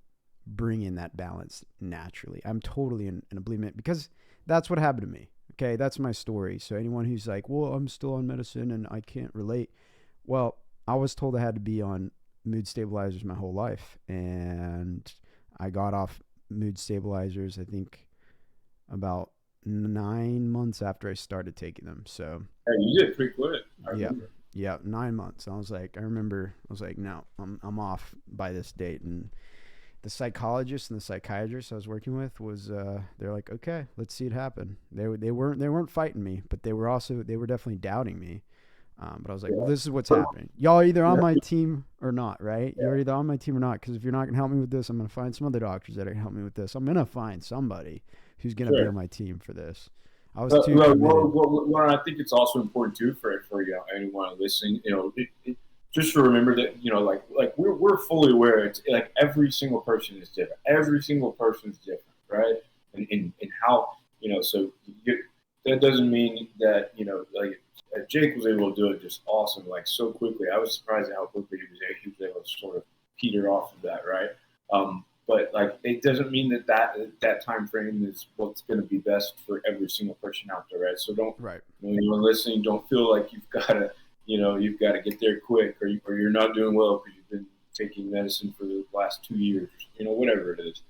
bring in that balance naturally. I'm totally in agreement because that's what happened to me. Okay, that's my story. So anyone who's like, well, I'm still on medicine and I can't relate. Well, I was told I had to be on mood stabilizers my whole life. And I got off mood stabilizers, I think, about 9 months after I started taking them. So hey, you did pretty quick. Yeah, 9 months. I was like, no, I'm off by this date. And the psychologist and the psychiatrist I was working with was they're like, okay, let's see it happen. They weren't fighting me, but they were definitely doubting me. But I was like, well, this is what's happening. Y'all are either on my team or not, right? You're either on my team or not. Because if you're not gonna help me with this, I'm gonna find some other doctors that are gonna help me with this. I'm gonna find somebody who's gonna be on my team for this. I was too committed. Well, I think it's also important too for anyone listening. Just to remember that like we're fully aware. It's like every single person is different. Every single person is different, right? And how so that doesn't mean that like Jake was able to do it just awesome, like so quickly. I was surprised at how quickly he was able to sort of peter off of that, right? But like it doesn't mean that time frame is what's going to be best for every single person out there, right? So don't when you're listening, don't feel like you've got to get there quick, or you're not doing well because you've been taking medicine for the last 2 years, whatever it is.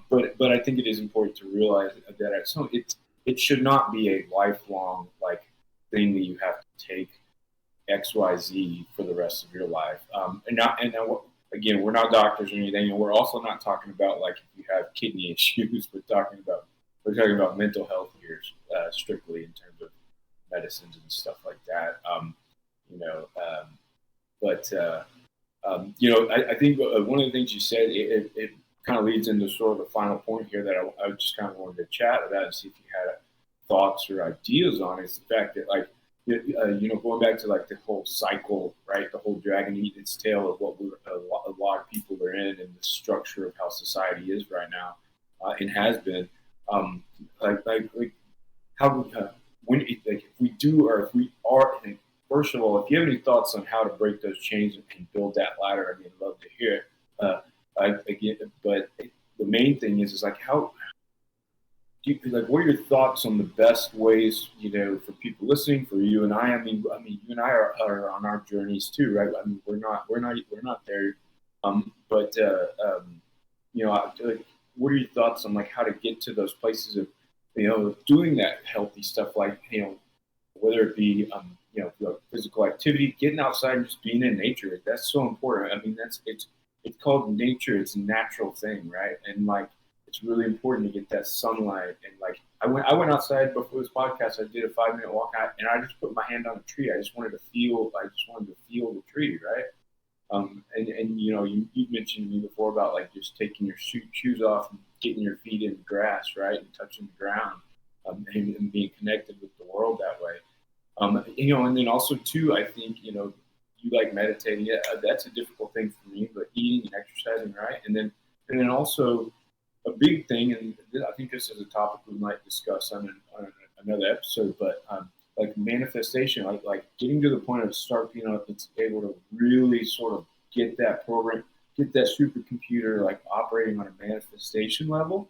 But I think it is important to realize that it should not be a lifelong like thing that you have to take XYZ for the rest of your life. Again, we're not doctors or anything, and we're also not talking about like if you have kidney issues. We're talking about mental health here, strictly in terms of medicines and stuff like that. I think one of the things you said, it kind of leads into sort of the final point here that I just kind of wanted to chat about and see if you had thoughts or ideas on. Is the fact that like going back to like the whole cycle, right? The whole dragon eating its tail of what a lot of people are in, and the structure of how society is right now, and has been. If we do, or if we are. First of all, if you have any thoughts on how to break those chains and build that ladder, I'd love to hear it. But the main thing is like how like what are your thoughts on the best ways, for people listening, for you and I? I mean, you and I are on our journeys too, right? I mean, we're not there, but like, what are your thoughts on like how to get to those places of, doing that healthy stuff, like, whether it be, physical activity, getting outside and just being in nature. That's so important. I mean, it's called nature. It's a natural thing, right? And like, it's really important to get that sunlight. And like, I went outside before this podcast. I did a 5-minute walk out, and I just put my hand on a tree. I just wanted to feel the tree, right? And you mentioned to me before about like just taking your shoes off and getting your feet in the grass, right, and touching the ground, and being connected with the world that way. And then also too, I think, you like meditating. Yeah, that's a difficult thing for me, but eating and exercising, right? And then also a big thing, and I think this is a topic we might discuss on another episode, but like manifestation, like getting to the point of being able to really sort of get that supercomputer like operating on a manifestation level,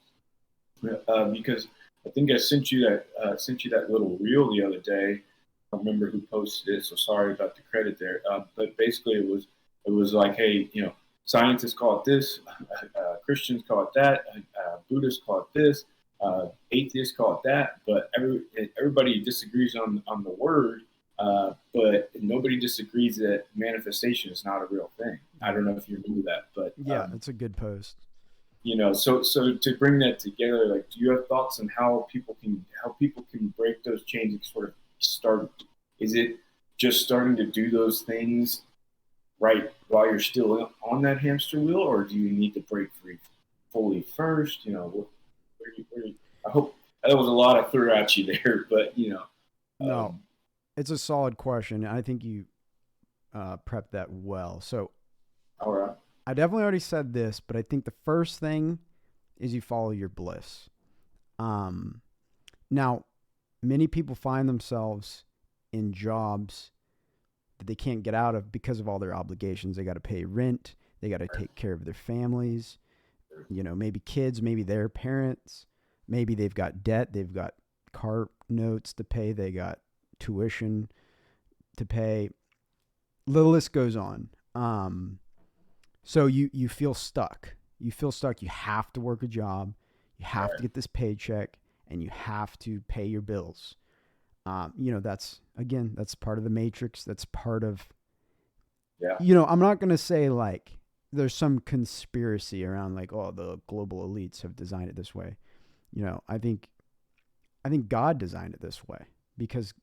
because I think I sent you that little reel the other day. I don't remember who posted it, so sorry about the credit there. But basically, it was like, hey, scientists call it this, Christians call it that, Buddhists call it this, atheists call it that, but everybody disagrees on the word, but nobody disagrees that manifestation is not a real thing. I don't know if you knew that, but yeah, that's a good post. So to bring that together, like, do you have thoughts on how people can break those chains and sort of start? Is it just starting to do those things right while you're still on that hamster wheel, or do you need to break free fully first? I hope that was a lot I threw at you there, but no, it's a solid question. I think you prepped that well. So, all right. I definitely already said this, but I think the first thing is you follow your bliss. Now, many people find themselves in jobs that they can't get out of because of all their obligations. They got to pay rent. They got to take care of their families. Maybe kids, maybe their parents. Maybe they've got debt. They've got car notes to pay. They got tuition to pay. The list goes on. So you feel stuck. You feel stuck. You have to work a job. You have to get this paycheck, and you have to pay your bills. That's part of the matrix. That's part of, I'm not going to say like there's some conspiracy around like, oh, the global elites have designed it this way. I think God designed it this way because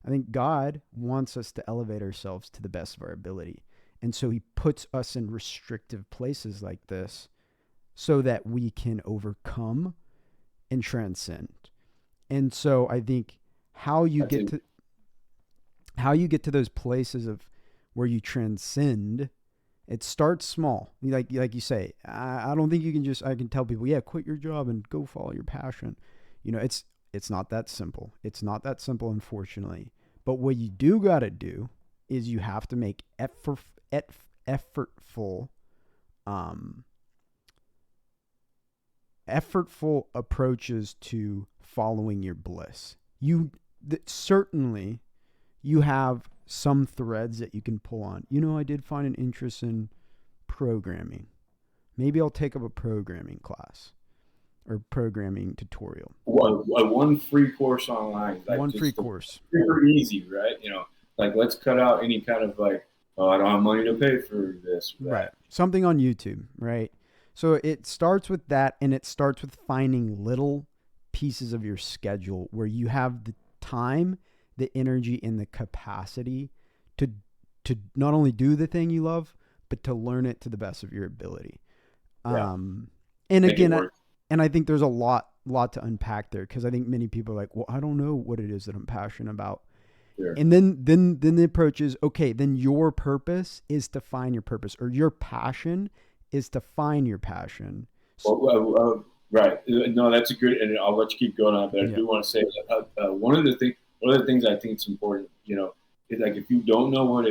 I think God wants us to elevate ourselves to the best of our ability. And so he puts us in restrictive places like this so that we can overcome and transcend. And so I think how you get to those places of where you transcend, it starts small. Like you say, I don't think you can I can tell people, yeah, quit your job and go follow your passion. It's not that simple. It's not that simple, unfortunately. But what you do got to do is you have to make effortful approaches to following your bliss. Certainly you have some threads that you can pull on. I did find an interest in programming. Maybe I'll take up a programming class or programming tutorial. One free course online. Like one free course. Super easy, right? Like let's cut out any kind of like, oh, I don't have money to pay for this. Right. Something on YouTube, right? So it starts with that, and it starts with finding little pieces of your schedule where you have the time, the energy, and the capacity to not only do the thing you love, but to learn it to the best of your ability. Yeah. And again, and I think there's a lot to unpack there, because I think many people are like, well, I don't know what it is that I'm passionate about. Sure. And then the approach is, okay, then your purpose is to find your purpose, or your passion is to find your passion. Right. No, that's a good, and I'll let you keep going on, but I do want to say that one of the things I think it's important, is like, if you don't know what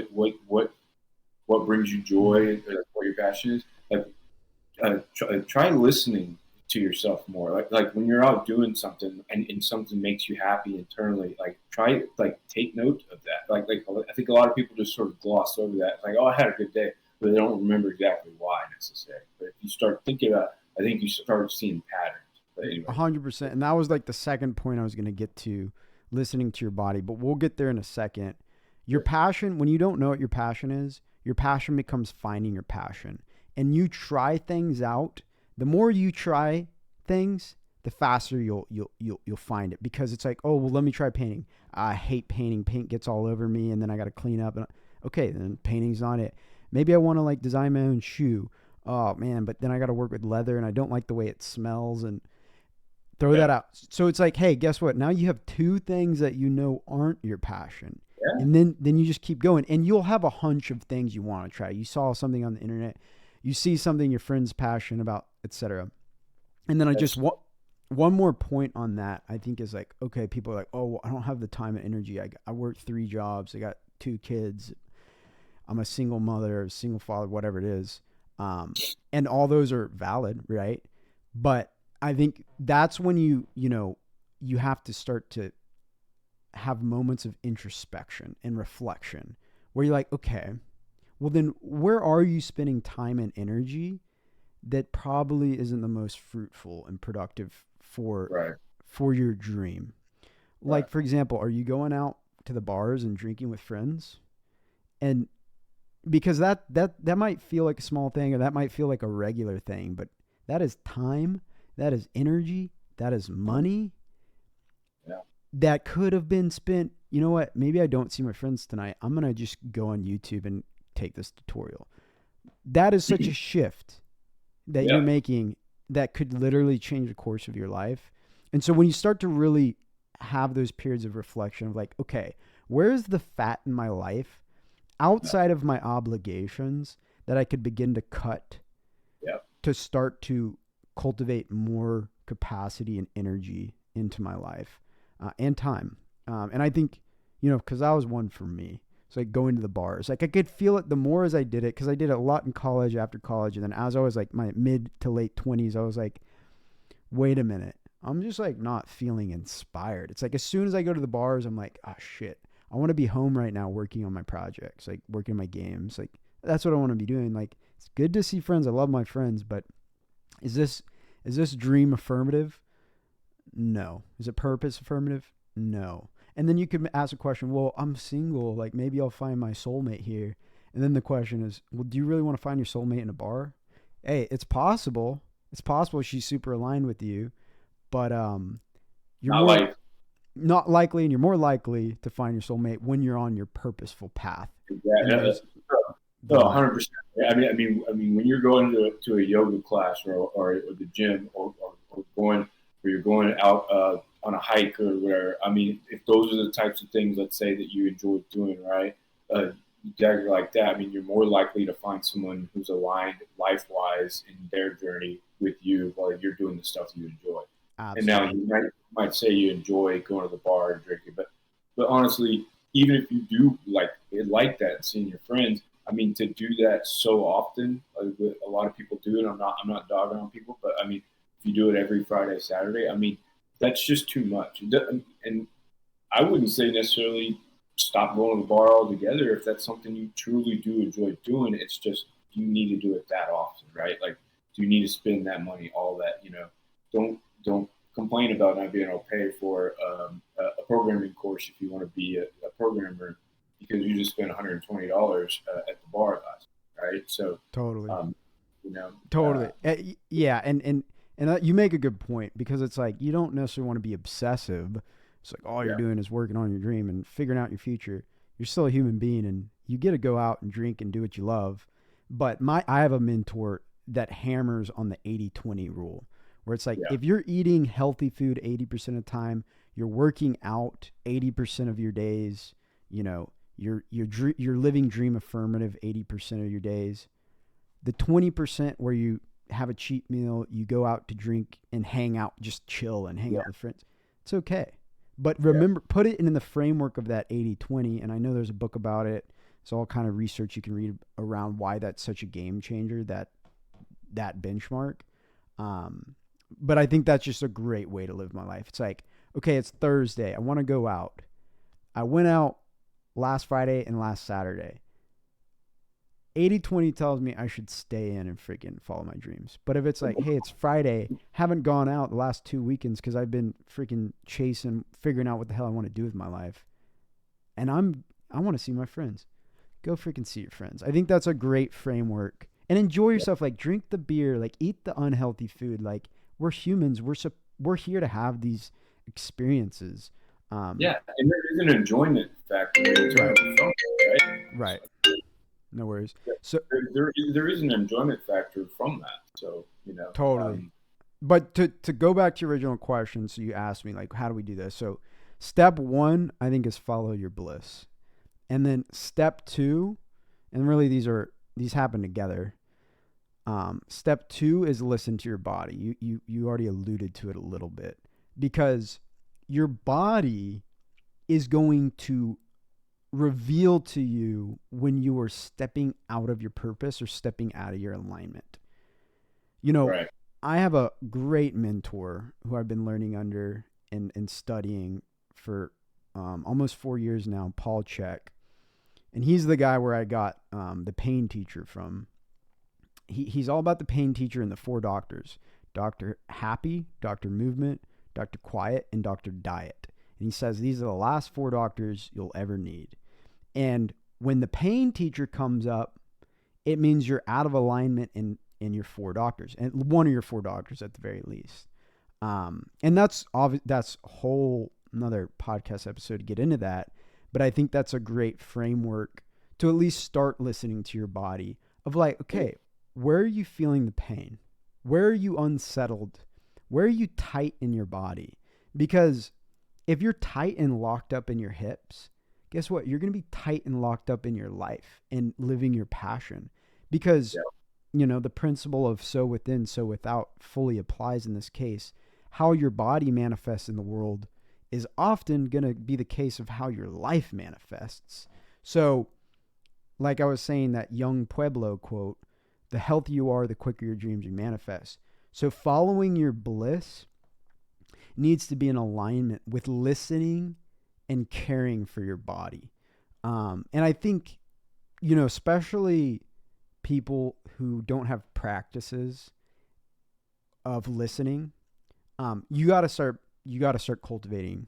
brings you joy, what your passion is, try listening to yourself more. Like when you're out doing something and something makes you happy internally, like try like take note of that. Like I think a lot of people just sort of gloss over that. Like, oh, I had a good day, but they don't remember exactly why necessarily. But if you start thinking about it, I think you start seeing patterns. But anyway. 100%. And that was like the second point I was going to get to, listening to your body, but we'll get there in a second. Your passion, when you don't know what your passion is, your passion becomes finding your passion. And you try things out. The more you try things, the faster you'll find it, because it's like, oh, well, let me try painting. I hate painting. Paint gets all over me, and then I got to clean up. And okay, then painting's not it. Maybe I want to like design my own shoe. Oh man, but then I got to work with leather, and I don't like the way it smells, and throw that out. So it's like, hey, guess what? Now you have two things that you know aren't your passion. Yeah. And then you just keep going, and you'll have a hunch of things you want to try. You saw something on the internet, you see something your friend's passionate about, etc. And then one more point on that, I think, is like, okay, people are like, oh, well, I don't have the time and energy. I work 3 jobs. I got 2 kids. I'm a single mother, a single father, whatever it is. And all those are valid, right? But I think that's when you have to start to have moments of introspection and reflection where you're like, okay, well then where are you spending time and energy that probably isn't the most fruitful and productive for your dream? Like, for example, are you going out to the bars and drinking with friends? And because that might feel like a small thing, or that might feel like a regular thing, but that is time, that is energy, that is money. Yeah. That could have been spent, you know what, maybe I don't see my friends tonight. I'm going to just go on YouTube and take this tutorial. That is such a shift that you're making that could literally change the course of your life. And so when you start to really have those periods of reflection of like, okay, where's the fat in my life outside of my obligations that I could begin to cut to start to cultivate more capacity and energy into my life and time. And I think, because that was one for me. It's like going to the bars. Like I could feel it the more as I did it, because I did it a lot in college, after college. And then as I was like my mid to late 20s, I was like, wait a minute. I'm just like not feeling inspired. It's like as soon as I go to the bars, I'm like, oh shit, I want to be home right now working on my projects, like working on my games. Like that's what I want to be doing. Like it's good to see friends. I love my friends, but is this dream affirmative? No. Is it purpose affirmative? No. And then you could ask a question, well, I'm single, like maybe I'll find my soulmate here. And then the question is, well, do you really want to find your soulmate in a bar? Hey, it's possible. It's possible she's super aligned with you, but you're not likely, and you're more likely to find your soulmate when you're on your purposeful path. Yeah, 100%. I mean, when you're going to a yoga class or the gym or you're going out on a hike or whatever. I mean, if those are the types of things, let's say, that you enjoy doing, right? Exactly like that. I mean, you're more likely to find someone who's aligned life-wise in their journey with you while you're doing the stuff you enjoy. Absolutely. And now you might say you enjoy going to the bar and drinking, but honestly, even if you do like that and seeing your friends, I mean, to do that so often, like a lot of people do it. I'm not dogging on people, but I mean, if you do it every Friday, Saturday, I mean, that's just too much. And I wouldn't say necessarily stop going to the bar altogether if that's something you truly do enjoy doing. It's just you need to do it that often, right? Like, do you need to spend that money, all that, don't complain about not being able to pay for a programming course if you want to be a programmer because you just spent $120 at the bar last, right? So totally, totally, yeah, and you make a good point, because it's like you don't necessarily want to be obsessive. It's like all you're doing is working on your dream and figuring out your future. You're still a human being, and you get to go out and drink and do what you love. But I have a mentor that hammers on the 80-20 rule, where it's like if you're eating healthy food 80% of the time, you're working out 80% of your days, you're living dream affirmative 80% of your days. The 20% where you have a cheat meal, you go out to drink and hang out, just chill and hang out with friends, it's okay. But remember, put it in the framework of that 80-20. And I know there's a book about it. It's all kind of research you can read around why that's such a game changer, that benchmark. But I think that's just a great way to live my life. It's like, okay, it's Thursday. I want to go out. I went out last Friday and last Saturday. 80-20 tells me I should stay in and freaking follow my dreams. But if it's like, hey, it's Friday, haven't gone out the last 2 weekends because I've been freaking chasing, figuring out what the hell I want to do with my life. And I want to see my friends. Go freaking see your friends. I think that's a great framework. And enjoy yourself. Like, drink the beer. Like, eat the unhealthy food. Like, we're humans. We're here to have these experiences. Yeah, and there is an enjoyment factor right? Right. No worries. Yeah, So there is an enjoyment factor from that. So, totally. But to go back to your original question, so you asked me, like, how do we do this? So step 1, I think, is follow your bliss. And then step 2, and really these happen together. Step 2 is listen to your body. You already alluded to it a little bit, because your body is going to reveal to you when you are stepping out of your purpose or stepping out of your alignment. Right. I have a great mentor who I've been learning under and studying for almost 4 years now, Paul Chek. And he's the guy where I got the pain teacher from. He's all about the pain teacher and the 4 doctors: Dr. Happy, Dr. Movement, Dr. Quiet, and Dr. Diet. And he says these are the last 4 doctors you'll ever need. And when the pain teacher comes up, it means you're out of alignment in your 4 doctors, and one of your 4 doctors at the very least. And that's whole another podcast episode to get into that. But I think that's a great framework to at least start listening to your body of like, okay, where are you feeling the pain? Where are you unsettled? Where are you tight in your body? Because if you're tight and locked up in your hips, guess what? You're going to be tight and locked up in your life and living your passion, because, the principle of so within, so without fully applies in this case. How your body manifests in the world is often going to be the case of how your life manifests. So, like I was saying, that young Pueblo quote, the healthier you are, the quicker your dreams will manifest. So following your bliss needs to be in alignment with listening and caring for your body. And I think, especially people who don't have practices of listening, you got to start cultivating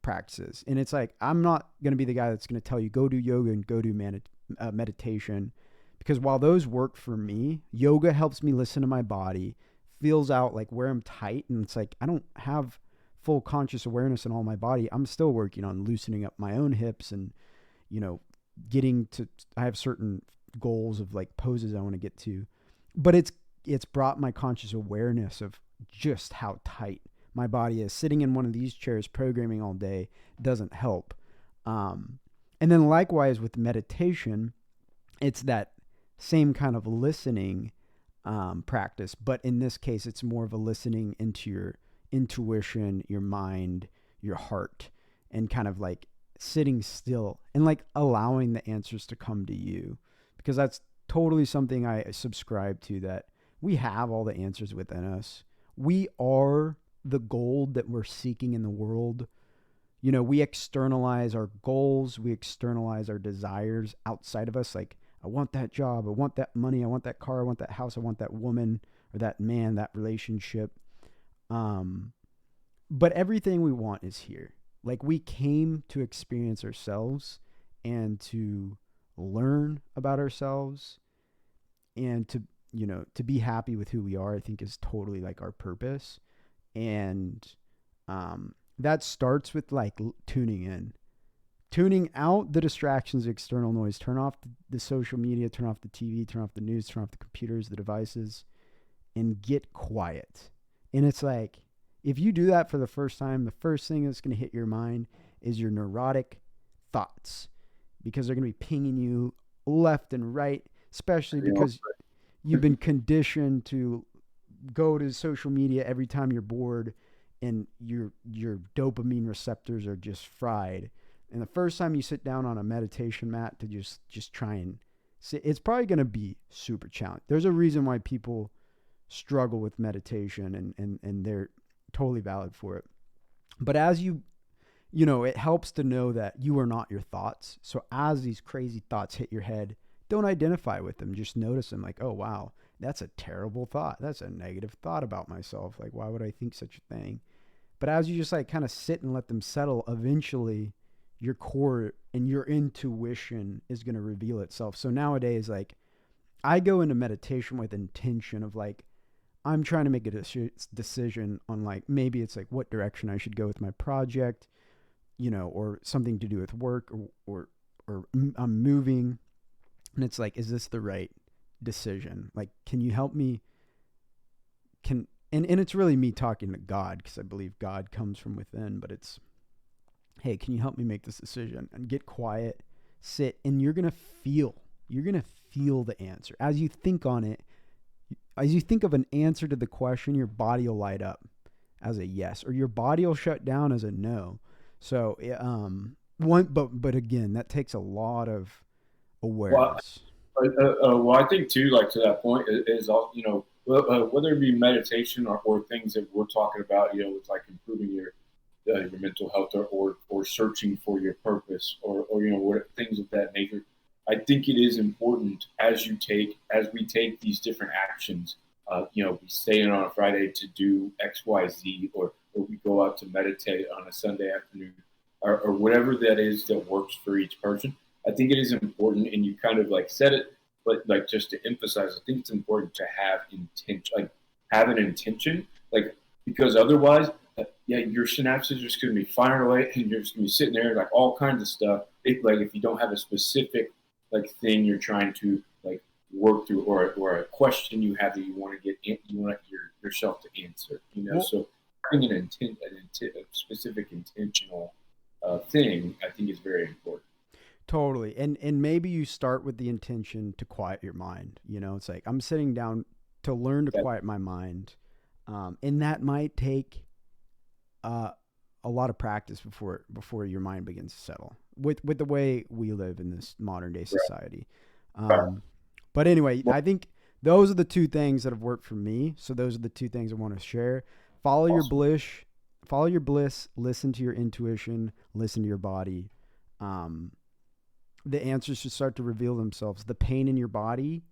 practices. And it's like, I'm not going to be the guy that's going to tell you go do yoga and go do meditation, because while those work for me, yoga helps me listen to my body, feels out like where I'm tight. And it's like, I don't have full conscious awareness in all my body. I'm still working on loosening up my own hips and, I have certain goals of like poses I want to get to, but it's brought my conscious awareness of just how tight my body is. Sitting in one of these chairs programming all day doesn't help. And then likewise with meditation, it's that same kind of listening practice, but in this case, it's more of a listening into your intuition, your mind, your heart, and kind of like sitting still and like allowing the answers to come to you, because that's totally something I subscribe to, that we have all the answers within us. We are the gold that we're seeking in the world. We externalize our goals, we externalize our desires outside of us. Like, I want that job, I want that money, I want that car, I want that house, I want that woman or that man, that relationship. But everything we want is here. Like, we came to experience ourselves and to learn about ourselves and to be happy with who we are, I think is totally like our purpose. And that starts with like tuning out the distractions, the external noise, turn off the social media, turn off the TV, turn off the news, turn off the computers, the devices, and get quiet. And it's like, if you do that for the first time, the first thing that's going to hit your mind is your neurotic thoughts, because they're going to be pinging you left and right, especially because you've been conditioned to go to social media every time you're bored, and your dopamine receptors are just fried. And the first time you sit down on a meditation mat to just try and sit, it's probably going to be super challenging. There's a reason why people struggle with meditation, and they're totally valid for it. But as it helps to know that you are not your thoughts. So as these crazy thoughts hit your head, don't identify with them. Just notice them, like, oh, wow, that's a terrible thought. That's a negative thought about myself. Like, why would I think such a thing? But as you just like kind of sit and let them settle, eventually your core and your intuition is going to reveal itself. So nowadays, like, I go into meditation with intention of like, I'm trying to make a decision on like, maybe it's like what direction I should go with my project, or something to do with work, or I'm moving. And it's like, is this the right decision? Like, can you help me? And it's really me talking to God, because I believe God comes from within, but it's, hey, can you help me make this decision? And get quiet, sit, and you're going to feel the answer. As you think on it, as you think of an answer to the question, your body will light up as a yes, or your body will shut down as a no. So, but again, that takes a lot of awareness. Well, I think too, like to that point, is all whether it be meditation or things that we're talking about, it's like improving your mental health, or searching for your purpose, or what things of that nature. I think it is important as we take these different actions. We stay in on a Friday to do X, Y, Z, or we go out to meditate on a Sunday afternoon, or whatever that is that works for each person. I think it is important, and you kind of like said it, but like just to emphasize, I think it's important to have intention, like have an intention, like because otherwise, your synapses are just going to be firing away, and you're just going to be sitting there like all kinds of stuff. If you don't have a specific like thing you're trying to like work through, or a question you have that you want yourself to answer, Well, so having a specific intentional thing, I think is very important. totally. And maybe you start with the intention to quiet your mind. It's like, I'm sitting down to learn to quiet my mind. And that might take a lot of practice before your mind begins to settle with the way we live in this modern day society. But anyway, I think those are the two things that have worked for me. So those are the two things I want to share. Follow your bliss, listen to your intuition, listen to your body. The answers should start to reveal themselves. The pain in your body,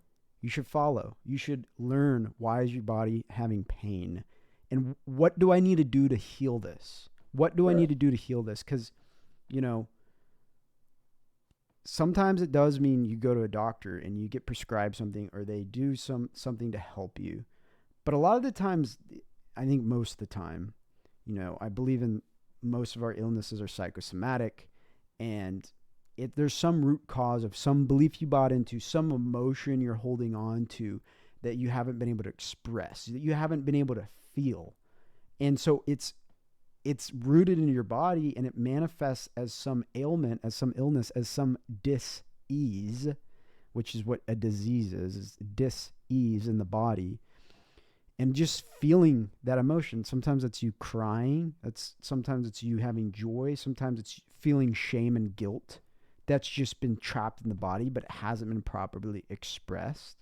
you should follow. You should learn, why is your body having pain? And what do I need to do to heal this? What do I need to do to heal this? Because, sometimes it does mean you go to a doctor and you get prescribed something, or they do something to help you. But a lot of the times, I think most of the time, I believe in most of our illnesses are psychosomatic, and there's some root cause of some belief you bought into, some emotion you're holding on to that you haven't been able to express, that you haven't been able to feel. And so it's rooted in your body, and it manifests as some ailment, as some illness, as some dis-ease, which is what a disease is dis-ease in the body. And just feeling that emotion. Sometimes it's you crying. Sometimes it's you having joy. Sometimes it's feeling shame and guilt that's just been trapped in the body, but it hasn't been properly expressed.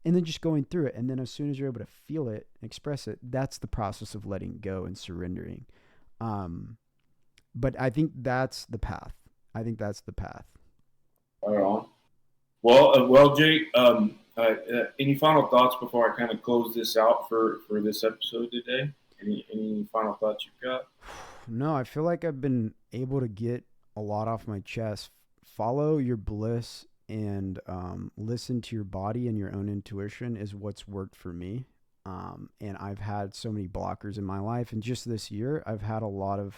And then just going through it. And then as soon as you're able to feel it and express it, that's the process of letting go and surrendering. But I think that's the path. Right on. Well, Jake, any final thoughts before I kind of close this out for this episode today? Any final thoughts you've got? No, I feel like I've been able to get a lot off my chest. Follow your bliss and listen to your body and your own intuition is what's worked for me. And I've had so many blockers in my life, and just this year, I've had a lot of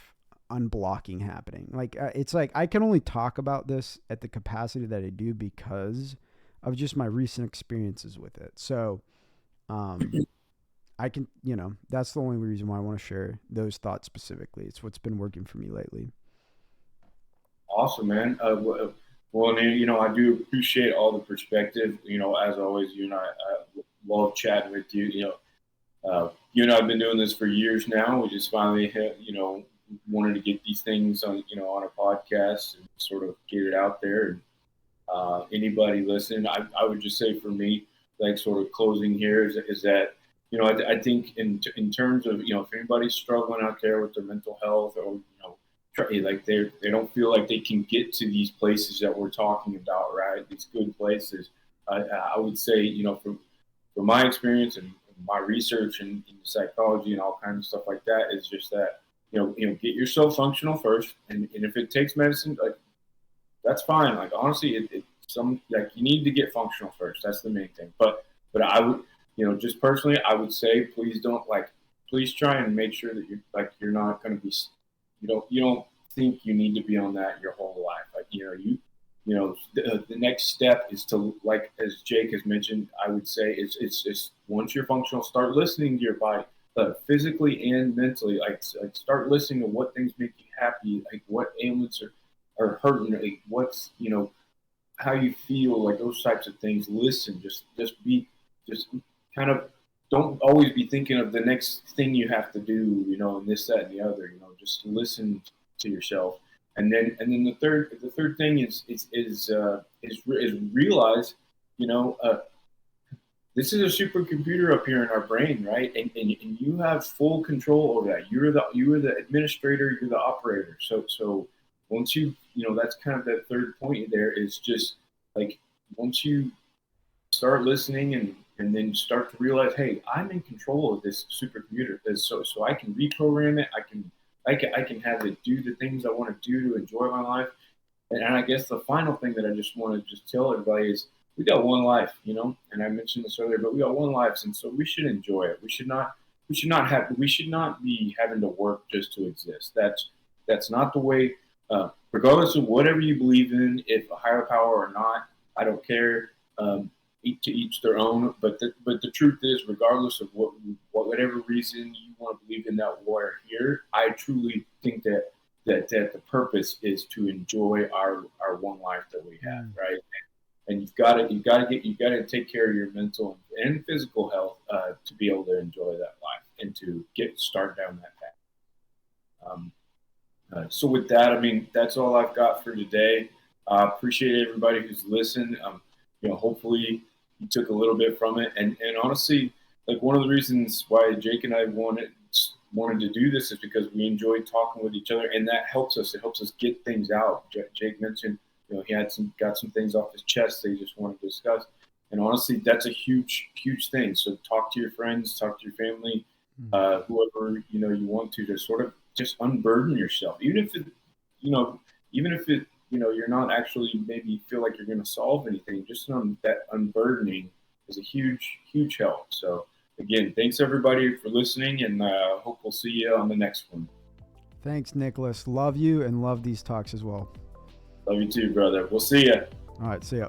unblocking happening. Like it's like I can only talk about this at the capacity that I do because of just my recent experiences with it. So, I can, that's the only reason why I want to share those thoughts specifically. It's what's been working for me lately. Awesome, man. Well, I do appreciate all the perspective. As always, you and I love chatting with you. You and I have been doing this for years now. We just finally, wanted to get these things on a podcast and sort of get it out there. And anybody listening, I would just say for me, like sort of closing here is that I think in terms of, if anybody's struggling out there with their mental health, or, like they don't feel like they can get to these places that we're talking about, right? These good places. I would say, from my experience and my research in psychology and all kinds of stuff like that, is just that, get yourself functional first. And if it takes medicine, like, that's fine. Like, honestly, like, you need to get functional first. That's the main thing. But I would, just personally, I would say, please try and make sure that you're not going to be, you don't think you need to be on that your whole life. Like, the next step is to, like, as Jake has mentioned, I would say it's once you're functional, start listening to your body, physically and mentally. Like, start listening to what things make you happy, like what ailments are hurting, like what's, how you feel, like those types of things. Listen, just kind of, don't always be thinking of the next thing you have to do, and this, that, and the other. Just listen to yourself. And then the third thing is realize, this is a supercomputer up here in our brain, right? And you have full control over that. You are the administrator, you're the operator. So once that's kind of that third point there, is just like, once you start listening and then start to realize, hey, I'm in control of this supercomputer. So I can reprogram it. I can have it do the things I want to do to enjoy my life. And I guess the final thing that I just want to just tell everybody is, we got one life, and I mentioned this earlier, but we got one life. And so we should enjoy it. We should not be having to work just to exist. That's not the way, regardless of whatever you believe in, if a higher power or not, I don't care. To each their own. But the truth is, regardless of whatever reason you want to believe in that we're here, I truly think that the purpose is to enjoy our one life that we have, right? And you've got to take care of your mental and physical health to be able to enjoy that life and to start down that path. So with that, I mean, that's all I've got for today. Appreciate everybody who's listened. Hopefully you took a little bit from it. And honestly, like, one of the reasons why Jake and I wanted to do this is because we enjoy talking with each other, and that helps us. It helps us get things out. Jake mentioned, he got some things off his chest that he just wanted to discuss. And honestly, that's a huge, huge thing. So talk to your friends, talk to your family, whoever, you want to sort of just unburden yourself. Even if you're not actually maybe feel like you're going to solve anything, just that unburdening is a huge, huge help. So again, thanks everybody for listening, and hope we'll see you on the next one. Thanks, Nicholas. Love you and love these talks as well. Love you too, brother. We'll see you. All right. See ya.